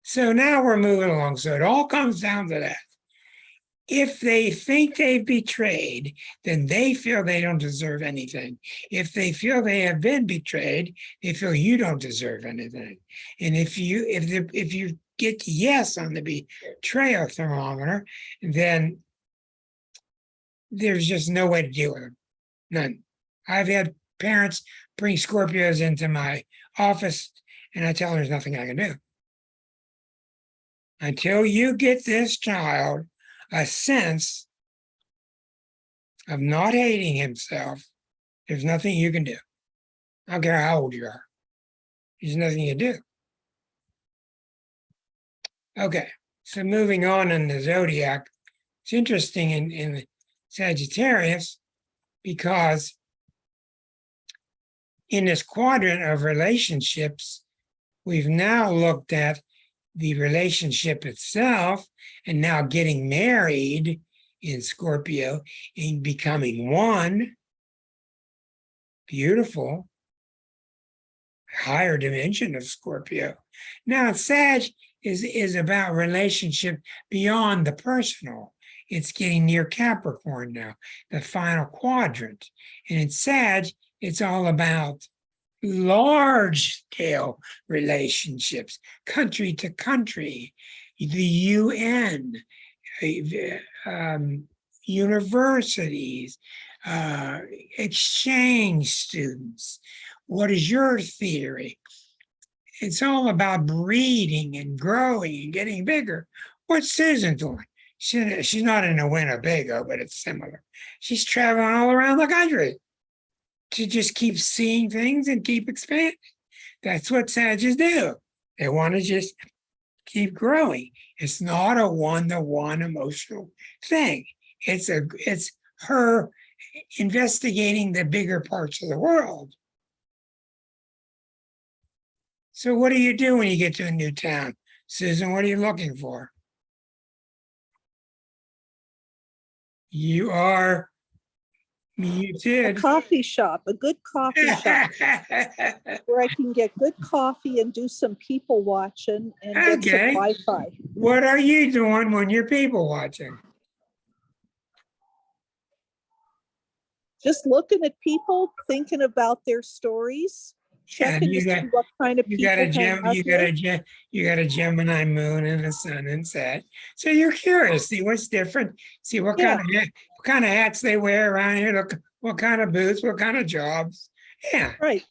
Speaker 1: so now we're moving along. So it all comes down to that. If they think they've betrayed, then they feel they don't deserve anything. If they feel they have been betrayed, they feel you don't deserve anything. And if you get yes on the betrayal thermometer, then there's just no way to deal with them. None. I've had parents bring Scorpios into my office, and I tell them there's nothing I can do. Until you get this child a sense of not hating himself, there's nothing you can do. I don't care how old you are. There's nothing you do. Okay, so moving on in the zodiac, it's interesting in Sagittarius because in this quadrant of relationships, we've now looked at the relationship itself and now getting married in Scorpio and becoming one. Beautiful. Higher dimension of Scorpio. Now, Sag is about relationship beyond the personal. It's getting near Capricorn now, the final quadrant. And in Sag, it's all about large-scale relationships, country to country, the UN, universities, exchange students. What is your theory? It's all about breeding and growing and getting bigger. What's Susan doing? She's not in a Winnebago, but it's similar. She's traveling all around the country to just keep seeing things and keep expanding. That's what Sagittarius do. They want to just keep growing. It's not a one-to-one emotional thing. It's her investigating the bigger parts of the world. So what do you do when you get to a new town? Susan, what are you looking for? You are
Speaker 2: A
Speaker 1: muted.
Speaker 2: coffee shop, a good coffee shop where I can get good coffee and do some people watching and get some
Speaker 1: Okay.
Speaker 2: Wi-Fi.
Speaker 1: What are you doing when you're people watching?
Speaker 2: Just looking at people, thinking about their stories,
Speaker 1: Yeah,
Speaker 2: checking to see what kind of
Speaker 1: you got
Speaker 2: people
Speaker 1: a
Speaker 2: hang
Speaker 1: gem,
Speaker 2: out here.
Speaker 1: you got a Gemini moon and a sun and Sag. So you're curious, see what's different, see what
Speaker 2: Yeah.
Speaker 1: kind of hats they wear around here, look what kind of boots, what kind of jobs. Yeah,
Speaker 2: Right,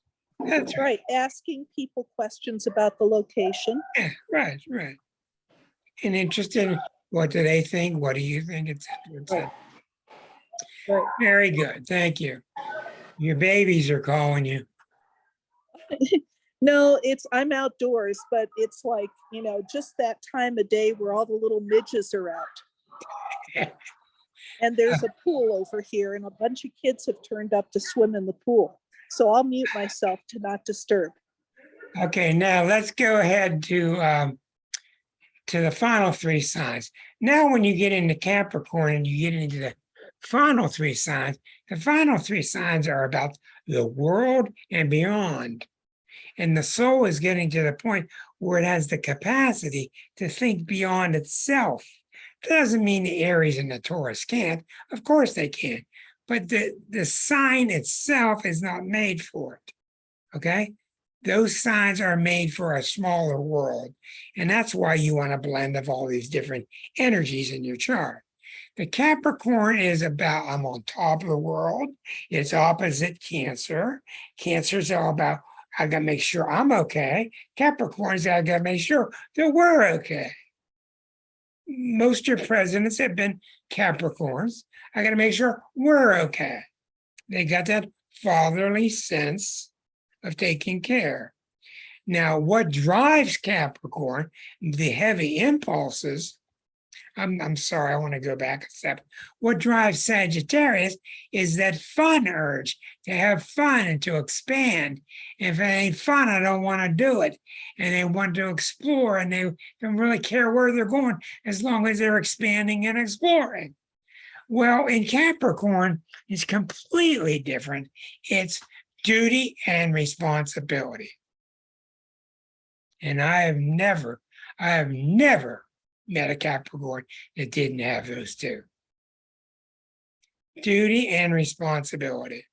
Speaker 1: that's right.
Speaker 2: right. Asking people questions about the location.
Speaker 1: Yeah, right, right. And interested in what do they think? What do you think? Et cetera, et cetera.
Speaker 2: Right.
Speaker 1: Very good. Thank you. Your babies are calling you.
Speaker 2: No, I'm outdoors, but it's like, just that time of day where all the little midges are out. And there's a pool over here, and a bunch of kids have turned up to swim in the pool. So I'll mute myself to not disturb.
Speaker 1: Okay, now let's go ahead to the final three signs. Now, when you get into Capricorn and you get into the final three signs are about the world and beyond. And the soul is getting to the point where it has the capacity to think beyond itself. That doesn't mean the Aries and the Taurus can't. Of course they can. But the sign itself is not made for it. Okay? Those signs are made for a smaller world. And that's why you want a blend of all these different energies in your chart. The Capricorn is about, I'm on top of the world. It's opposite Cancer. Cancer's all about, I got to make sure I'm okay. Capricorn's, I got to make sure that we're okay. Most of your presidents have been Capricorns. I got to make sure we're okay. They got that fatherly sense of taking care. Now, what drives Capricorn, the heavy impulses, I'm sorry, I want to go back a step. What drives Sagittarius is that fun urge to have fun and to expand. If it ain't fun, I don't want to do it. And they want to explore and they don't really care where they're going as long as they're expanding and exploring. Well, in Capricorn, it's completely different. It's duty and responsibility. And I have never met a Capricorn that didn't have those two. Duty and responsibility.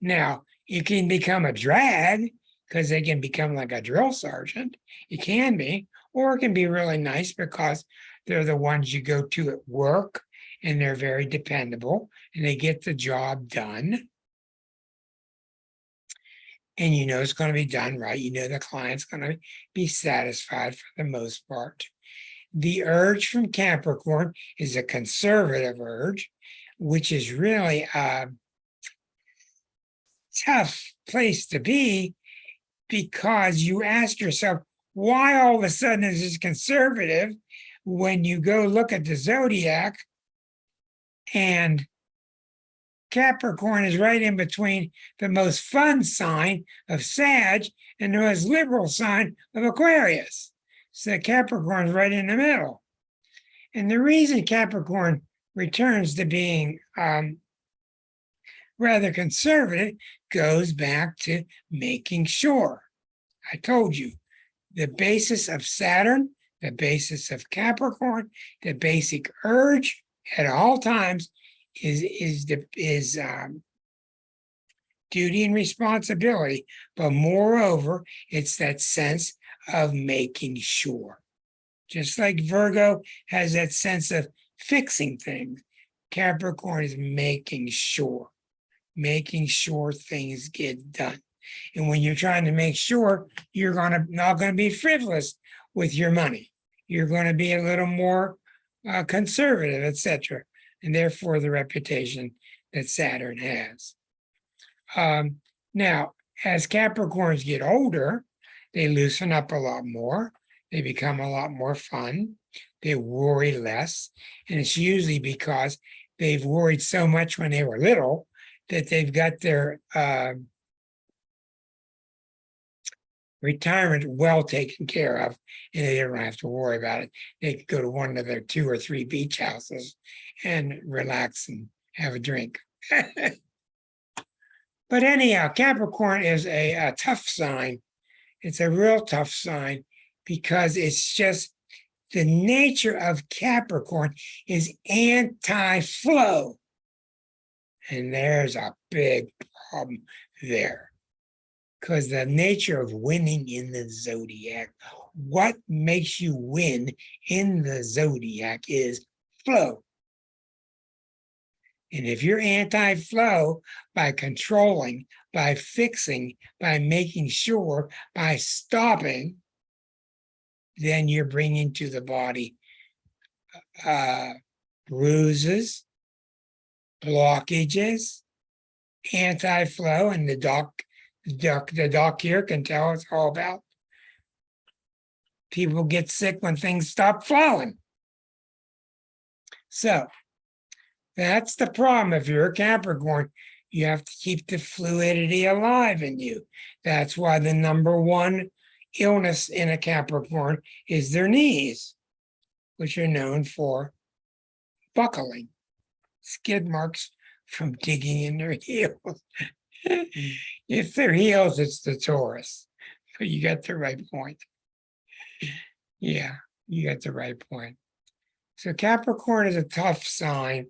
Speaker 1: Now, you can become a drag because they can become like a drill sergeant. It can be, or it can be really nice because they're the ones you go to at work and they're very dependable and they get the job done. And you know it's going to be done right. You know the client's going to be satisfied for the most part. The urge from Capricorn is a conservative urge, which is really a tough place to be because you ask yourself, why all of a sudden is this conservative when you go look at the zodiac and Capricorn is right in between the most fun sign of Sag and the most liberal sign of Aquarius. So Capricorn's right in the middle. And the reason Capricorn returns to being rather conservative goes back to making sure. I told you, the basis of Saturn, the basis of Capricorn, the basic urge at all times is duty and responsibility, but moreover, it's that sense of making sure. Just like Virgo has that sense of fixing things, Capricorn is making sure things get done. And when you're trying to make sure, you're not going to be frivolous with your money. You're going to be a little more conservative, etc. And therefore the reputation that Saturn has. Now, as Capricorns get older, they loosen up a lot more. They become a lot more fun. They worry less. And it's usually because they've worried so much when they were little that they've got their retirement well taken care of, and they don't have to worry about it. They could go to one of their 2 or 3 beach houses and relax and have a drink. But anyhow, Capricorn is a tough sign. It's a real tough sign because it's just the nature of Capricorn is anti-flow. And there's a big problem there. Because the nature of winning in the zodiac, what makes you win in the zodiac is flow. And if you're anti-flow by controlling, by fixing, by making sure, by stopping, then you're bringing to the body bruises, blockages, anti-flow, and the doc here can tell us all about. People get sick when things stop flowing. So that's the problem. If you're a Capricorn, you have to keep the fluidity alive in you. That's why the number one illness in a Capricorn is their knees, which are known for buckling, skid marks from digging in their heels. If they're heels, it's the Taurus. But you got the right point. Yeah, you got the right point. So Capricorn is a tough sign.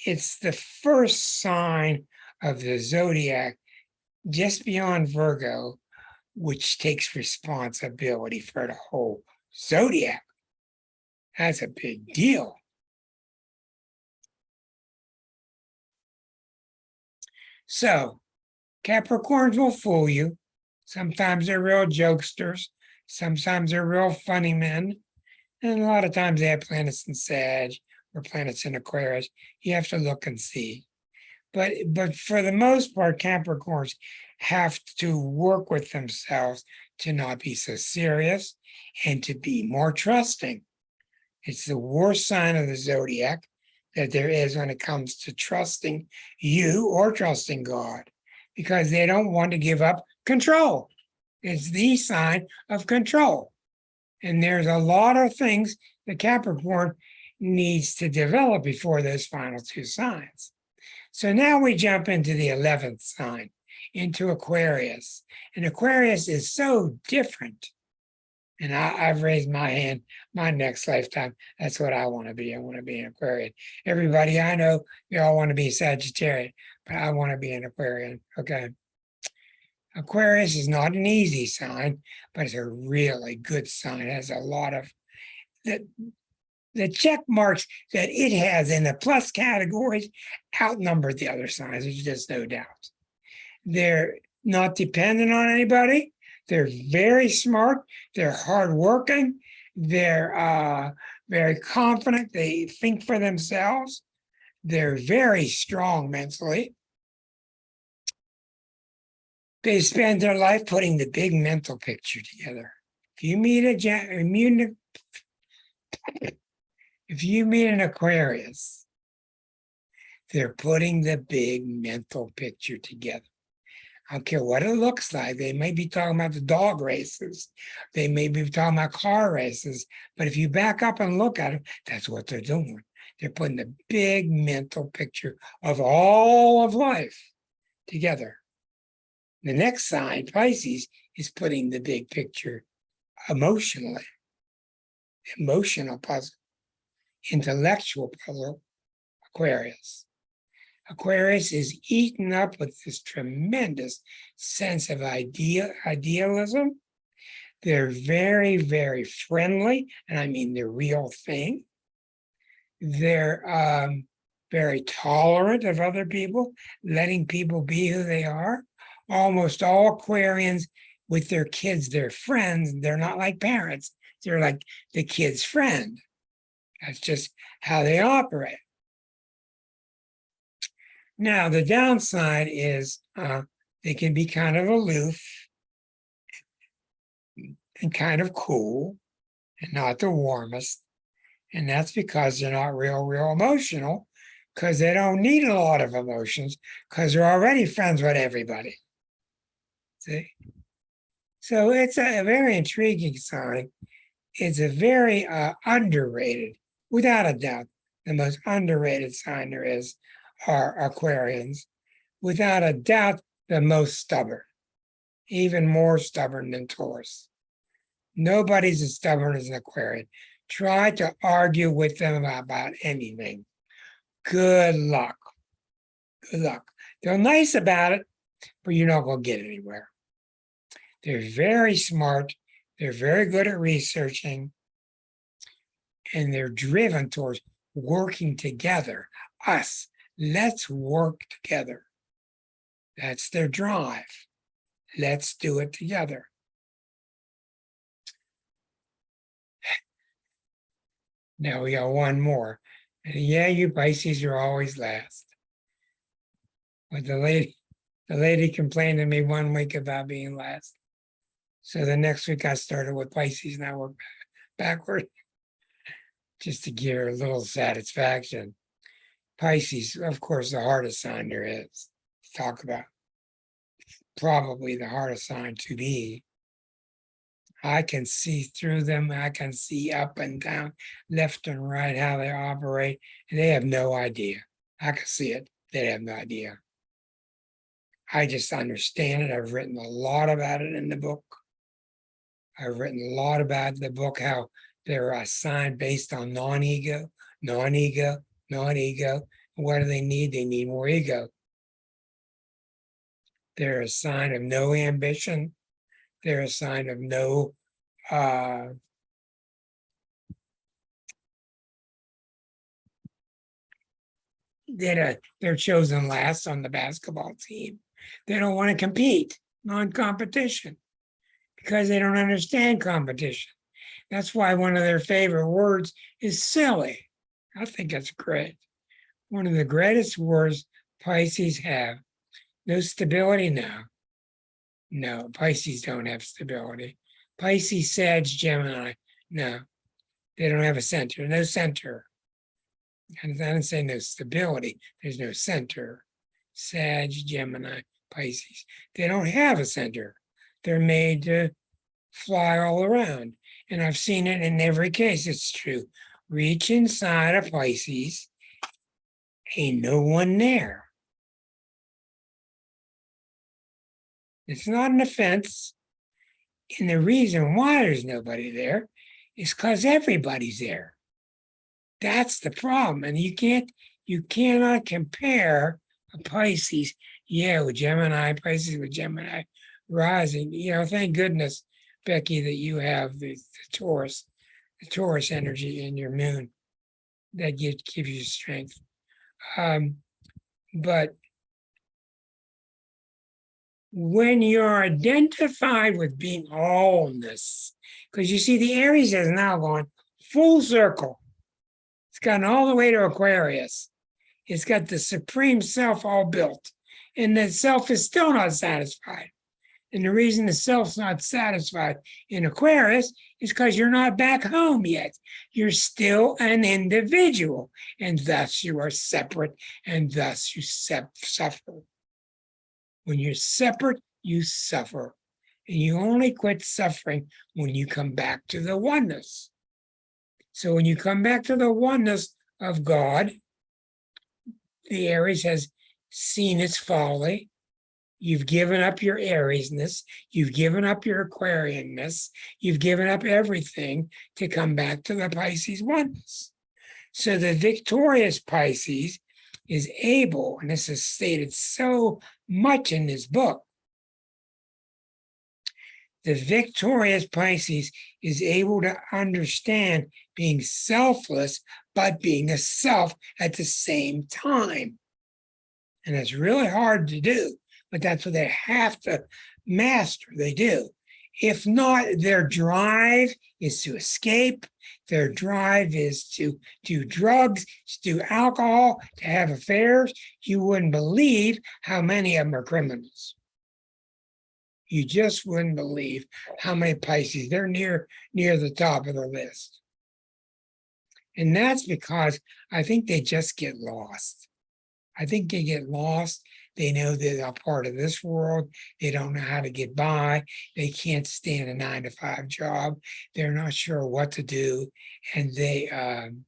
Speaker 1: It's the first sign of the zodiac just beyond Virgo, which takes responsibility for the whole zodiac. That's a big deal. So Capricorns will fool you. Sometimes they're real jokesters. Sometimes they're real funny men. And a lot of times they have planets in Sag or planets in Aquarius. You have to look and see. But for the most part, Capricorns have to work with themselves to not be so serious and to be more trusting. It's the worst sign of the zodiac that there is when it comes to trusting you or trusting God, because they don't want to give up control. It's the sign of control. And there's a lot of things that Capricorn needs to develop before those final 2 signs. So now we jump into the 11th sign, into Aquarius. And Aquarius is so different. And I've raised my hand, my next lifetime. That's what I want to be. I want to be an Aquarian. Everybody I know, they all want to be Sagittarius, but I want to be an Aquarian. Okay. Aquarius is not an easy sign, but it's a really good sign. It has a lot of the check marks that it has in the plus categories outnumber the other signs. There's just no doubt. They're not dependent on anybody. They're very smart. They're hardworking. They're very confident. They think for themselves. They're very strong mentally. They spend their life putting the big mental picture together. If you meet an Aquarius, they're putting the big mental picture together. I don't care what it looks like. They may be talking about the dog races. They may be talking about car races. But if you back up and look at them, that's what they're doing. They're putting the big mental picture of all of life together. The next sign, Pisces, is putting the big picture emotionally. Emotional puzzle. Intellectual puzzle, Aquarius. Aquarius is eaten up with this tremendous sense of idealism. They're very, very friendly, and I mean the real thing. They're very tolerant of other people, letting people be who they are. Almost all Aquarians with their kids, they're friends. They're not like parents. They're like the kid's friend. That's just how they operate. Now, the downside is they can be kind of aloof and kind of cool and not the warmest. And that's because they're not real emotional, because they don't need a lot of emotions because they're already friends with everybody. See? So it's a very intriguing sign. It's a very underrated, without a doubt, the most underrated sign there is are Aquarians. Without a doubt, the most stubborn, even more stubborn than Taurus. Nobody's as stubborn as an Aquarian. Try to argue with them about anything. Good luck. Good luck. They're nice about it, but you're not going to get anywhere. They're very smart. They're very good at researching. And they're driven towards working together. Us, let's work together. That's their drive. Let's do it together. Now we got one more. And yeah, you Pisces are always last. But the lady complained to me one week about being last. So the next week I started with Pisces, now we're backward. Just to give her a little satisfaction. Pisces, of course, the hardest sign there is to talk about. Probably the hardest sign to be. I can see through them. I can see up and down, left and right, how they operate. And they have no idea. I can see it. They have no idea. I just understand it. I've written a lot about it in the book. I've written a lot about the book, how they're a sign based on non-ego. What do they need? They need more ego. They're a sign of no ambition. They're a sign of no they're chosen last on the basketball team. They don't want to compete, non-competition, because they don't understand competition. That's why one of their favorite words is silly. I think that's great. One of the greatest words Pisces have. No stability, no, Pisces don't have stability. Pisces, Sag, Gemini, no, they don't have a center, no center. And I didn't say no stability, there's no center. Sag, Gemini, Pisces, they don't have a center. They're made to fly all around. And I've seen it in every case, it's true. Reach inside a Pisces, ain't no one there. It's not an offense. And the reason why there's nobody there is because everybody's there. That's the problem. And you cannot compare a Pisces, with Gemini, Pisces with Gemini rising. Thank goodness, Becky, that you have the Taurus energy in your moon that gives you strength. But when you're identified with being allness, because you see, the Aries has now gone full circle. It's gotten all the way to Aquarius. It's got the supreme self all built, and the self is still not satisfied. And the reason the self's not satisfied in Aquarius is because you're not back home yet. You're still an individual, and thus you are separate, and thus you suffer. When you're separate, you suffer. And you only quit suffering when you come back to the oneness. So when you come back to the oneness of God, the Aries has seen its folly. You've given up your Ariesness. You've given up your Aquarianness. You've given up everything to come back to the Pisces oneness. So the victorious Pisces is able, and this is stated so much in this book, the victorious Pisces is able to understand being selfless, but being a self at the same time. And it's really hard to do, but that's what they have to master. They do. If not, their drive is to escape. Their drive is to do drugs, to do alcohol, to have affairs. You wouldn't believe how many of them are criminals. You just wouldn't believe how many Pisces. They're near the top of the list. And that's because I think they just get lost. I think they get lost. They know they're a part of this world. They don't know how to get by. They can't stand a 9-to-5 job. They're not sure what to do. And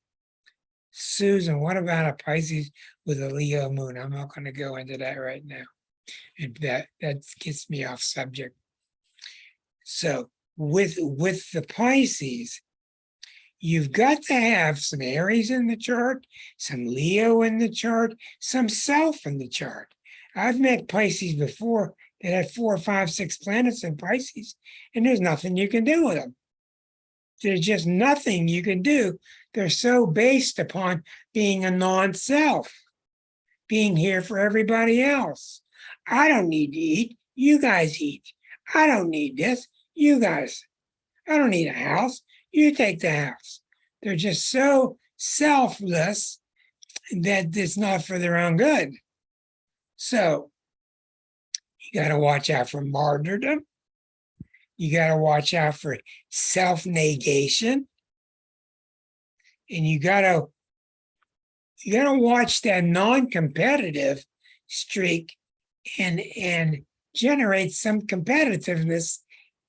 Speaker 1: Susan, what about a Pisces with a Leo moon? I'm not going to go into that right now. And that gets me off subject. So with the Pisces, you've got to have some Aries in the chart, some Leo in the chart, some Self in the chart. I've met Pisces before that had 4, 5, 6 planets in Pisces, and there's nothing you can do with them. There's just nothing you can do. They're so based upon being a non-self, being here for everybody else. I don't need to eat. You guys eat. I don't need this. You guys. I don't need a house. You take the house. They're just so selfless that it's not for their own good. So you got to watch out for martyrdom. You got to watch out for self-negation. And you got to watch that non-competitive streak and generate some competitiveness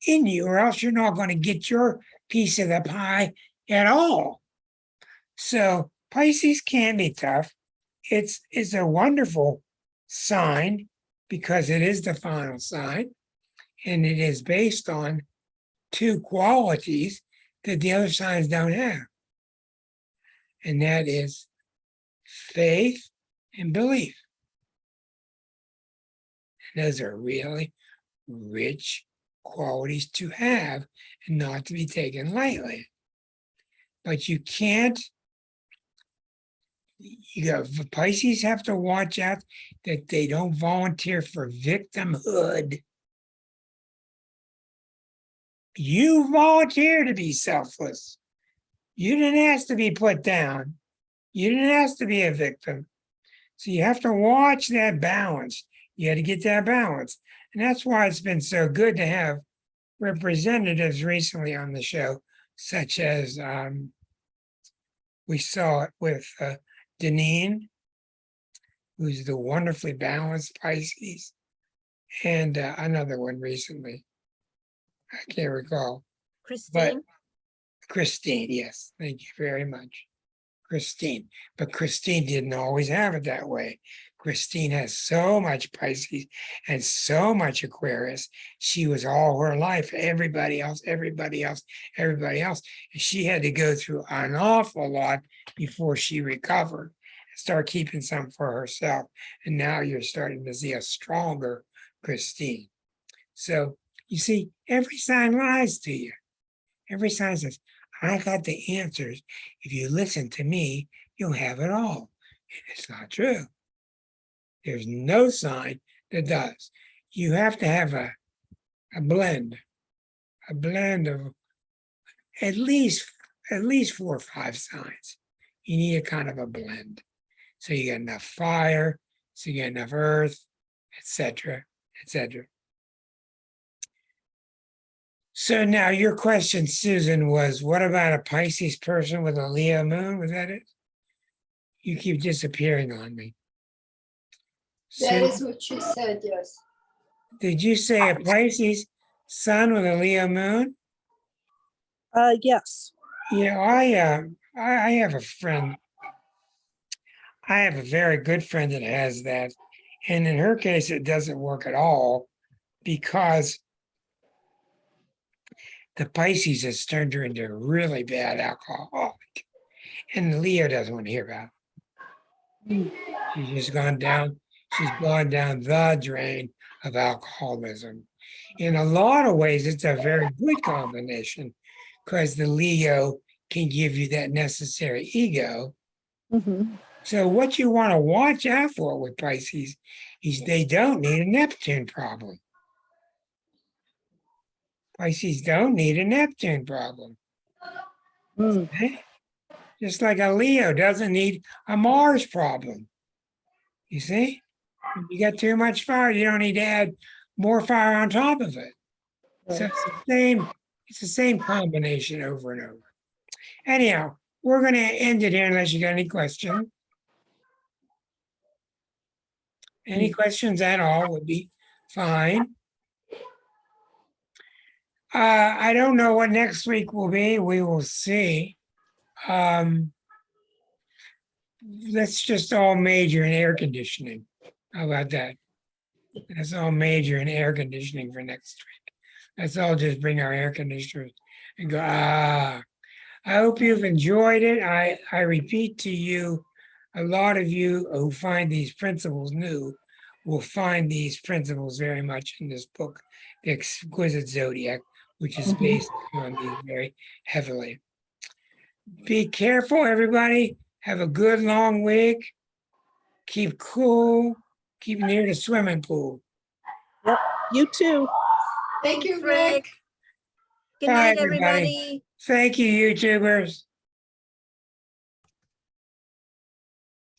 Speaker 1: in you, or else you're not going to get your piece of the pie at all. So Pisces can be tough. It's a wonderful sign because it is the final sign, and it is based on 2 qualities that the other signs don't have. And that is faith and belief. And those are really rich qualities to have and not to be taken lightly. But you can't, Pisces have to watch out that they don't volunteer for victimhood. You volunteer to be selfless. You didn't ask to be put down. You didn't ask to be a victim. So you have to watch that balance. You got to get that balance. And that's why it's been so good to have representatives recently on the show, such as we saw it with Deneen, who's the wonderfully balanced Pisces, and another one recently. I can't recall.
Speaker 3: Christine?
Speaker 1: Christine, yes, thank you very much. Christine. But Christine didn't always have it that way. Christine has so much Pisces and so much Aquarius. She was all her life, everybody else. And she had to go through an awful lot before she recovered and start keeping some for herself. And now you're starting to see a stronger Christine. So you see, every sign lies to you. Every sign says, I got the answers. If you listen to me, you'll have it all. And it's not true. There's no sign that does. You have to have a blend of at least 4 or 5 signs. You need a kind of a blend. So you get enough fire, so you get enough earth, etc., etc. So now your question, Susan, was what about a Pisces person with a Leo moon? Was that it? You keep disappearing on me.
Speaker 3: That is what she said, yes.
Speaker 1: Did you say a Pisces sun with a Leo moon?
Speaker 2: Yes.
Speaker 1: Yeah, I have a friend. I have a very good friend that has that. And in her case, it doesn't work at all because the Pisces has turned her into a really bad alcoholic. And the Leo doesn't want to hear about it. She's just gone down the drain of alcoholism. In a lot of ways, it's a very good combination because the Leo can give you that necessary ego.
Speaker 2: Mm-hmm.
Speaker 1: So what you want to watch out for with Pisces is they don't need a Neptune problem. Pisces don't need a Neptune problem. Okay? Just like a Leo doesn't need a Mars problem. You see? If you got too much fire, you don't need to add more fire on top of it. So it's the same combination over and over. Anyhow, we're going to end it here unless you got any questions. Any questions at all would be fine. I don't know what next week will be. We will see. Let's just all major in air conditioning. How about that? Let's all major in air conditioning for next week. Let's all just bring our air conditioners and go, I hope you've enjoyed it. I repeat to you, a lot of you who find these principles new will find these principles very much in this book, The Exquisite Zodiac, which is based on these very heavily. Be careful, everybody. Have a good long week. Keep cool. Keep near the swimming pool.
Speaker 2: Yep, you too.
Speaker 3: Thank you,
Speaker 4: Rick.
Speaker 3: Rick.
Speaker 4: Good
Speaker 1: Bye,
Speaker 4: night,
Speaker 1: everybody.
Speaker 4: everybody.
Speaker 1: Thank you, YouTubers.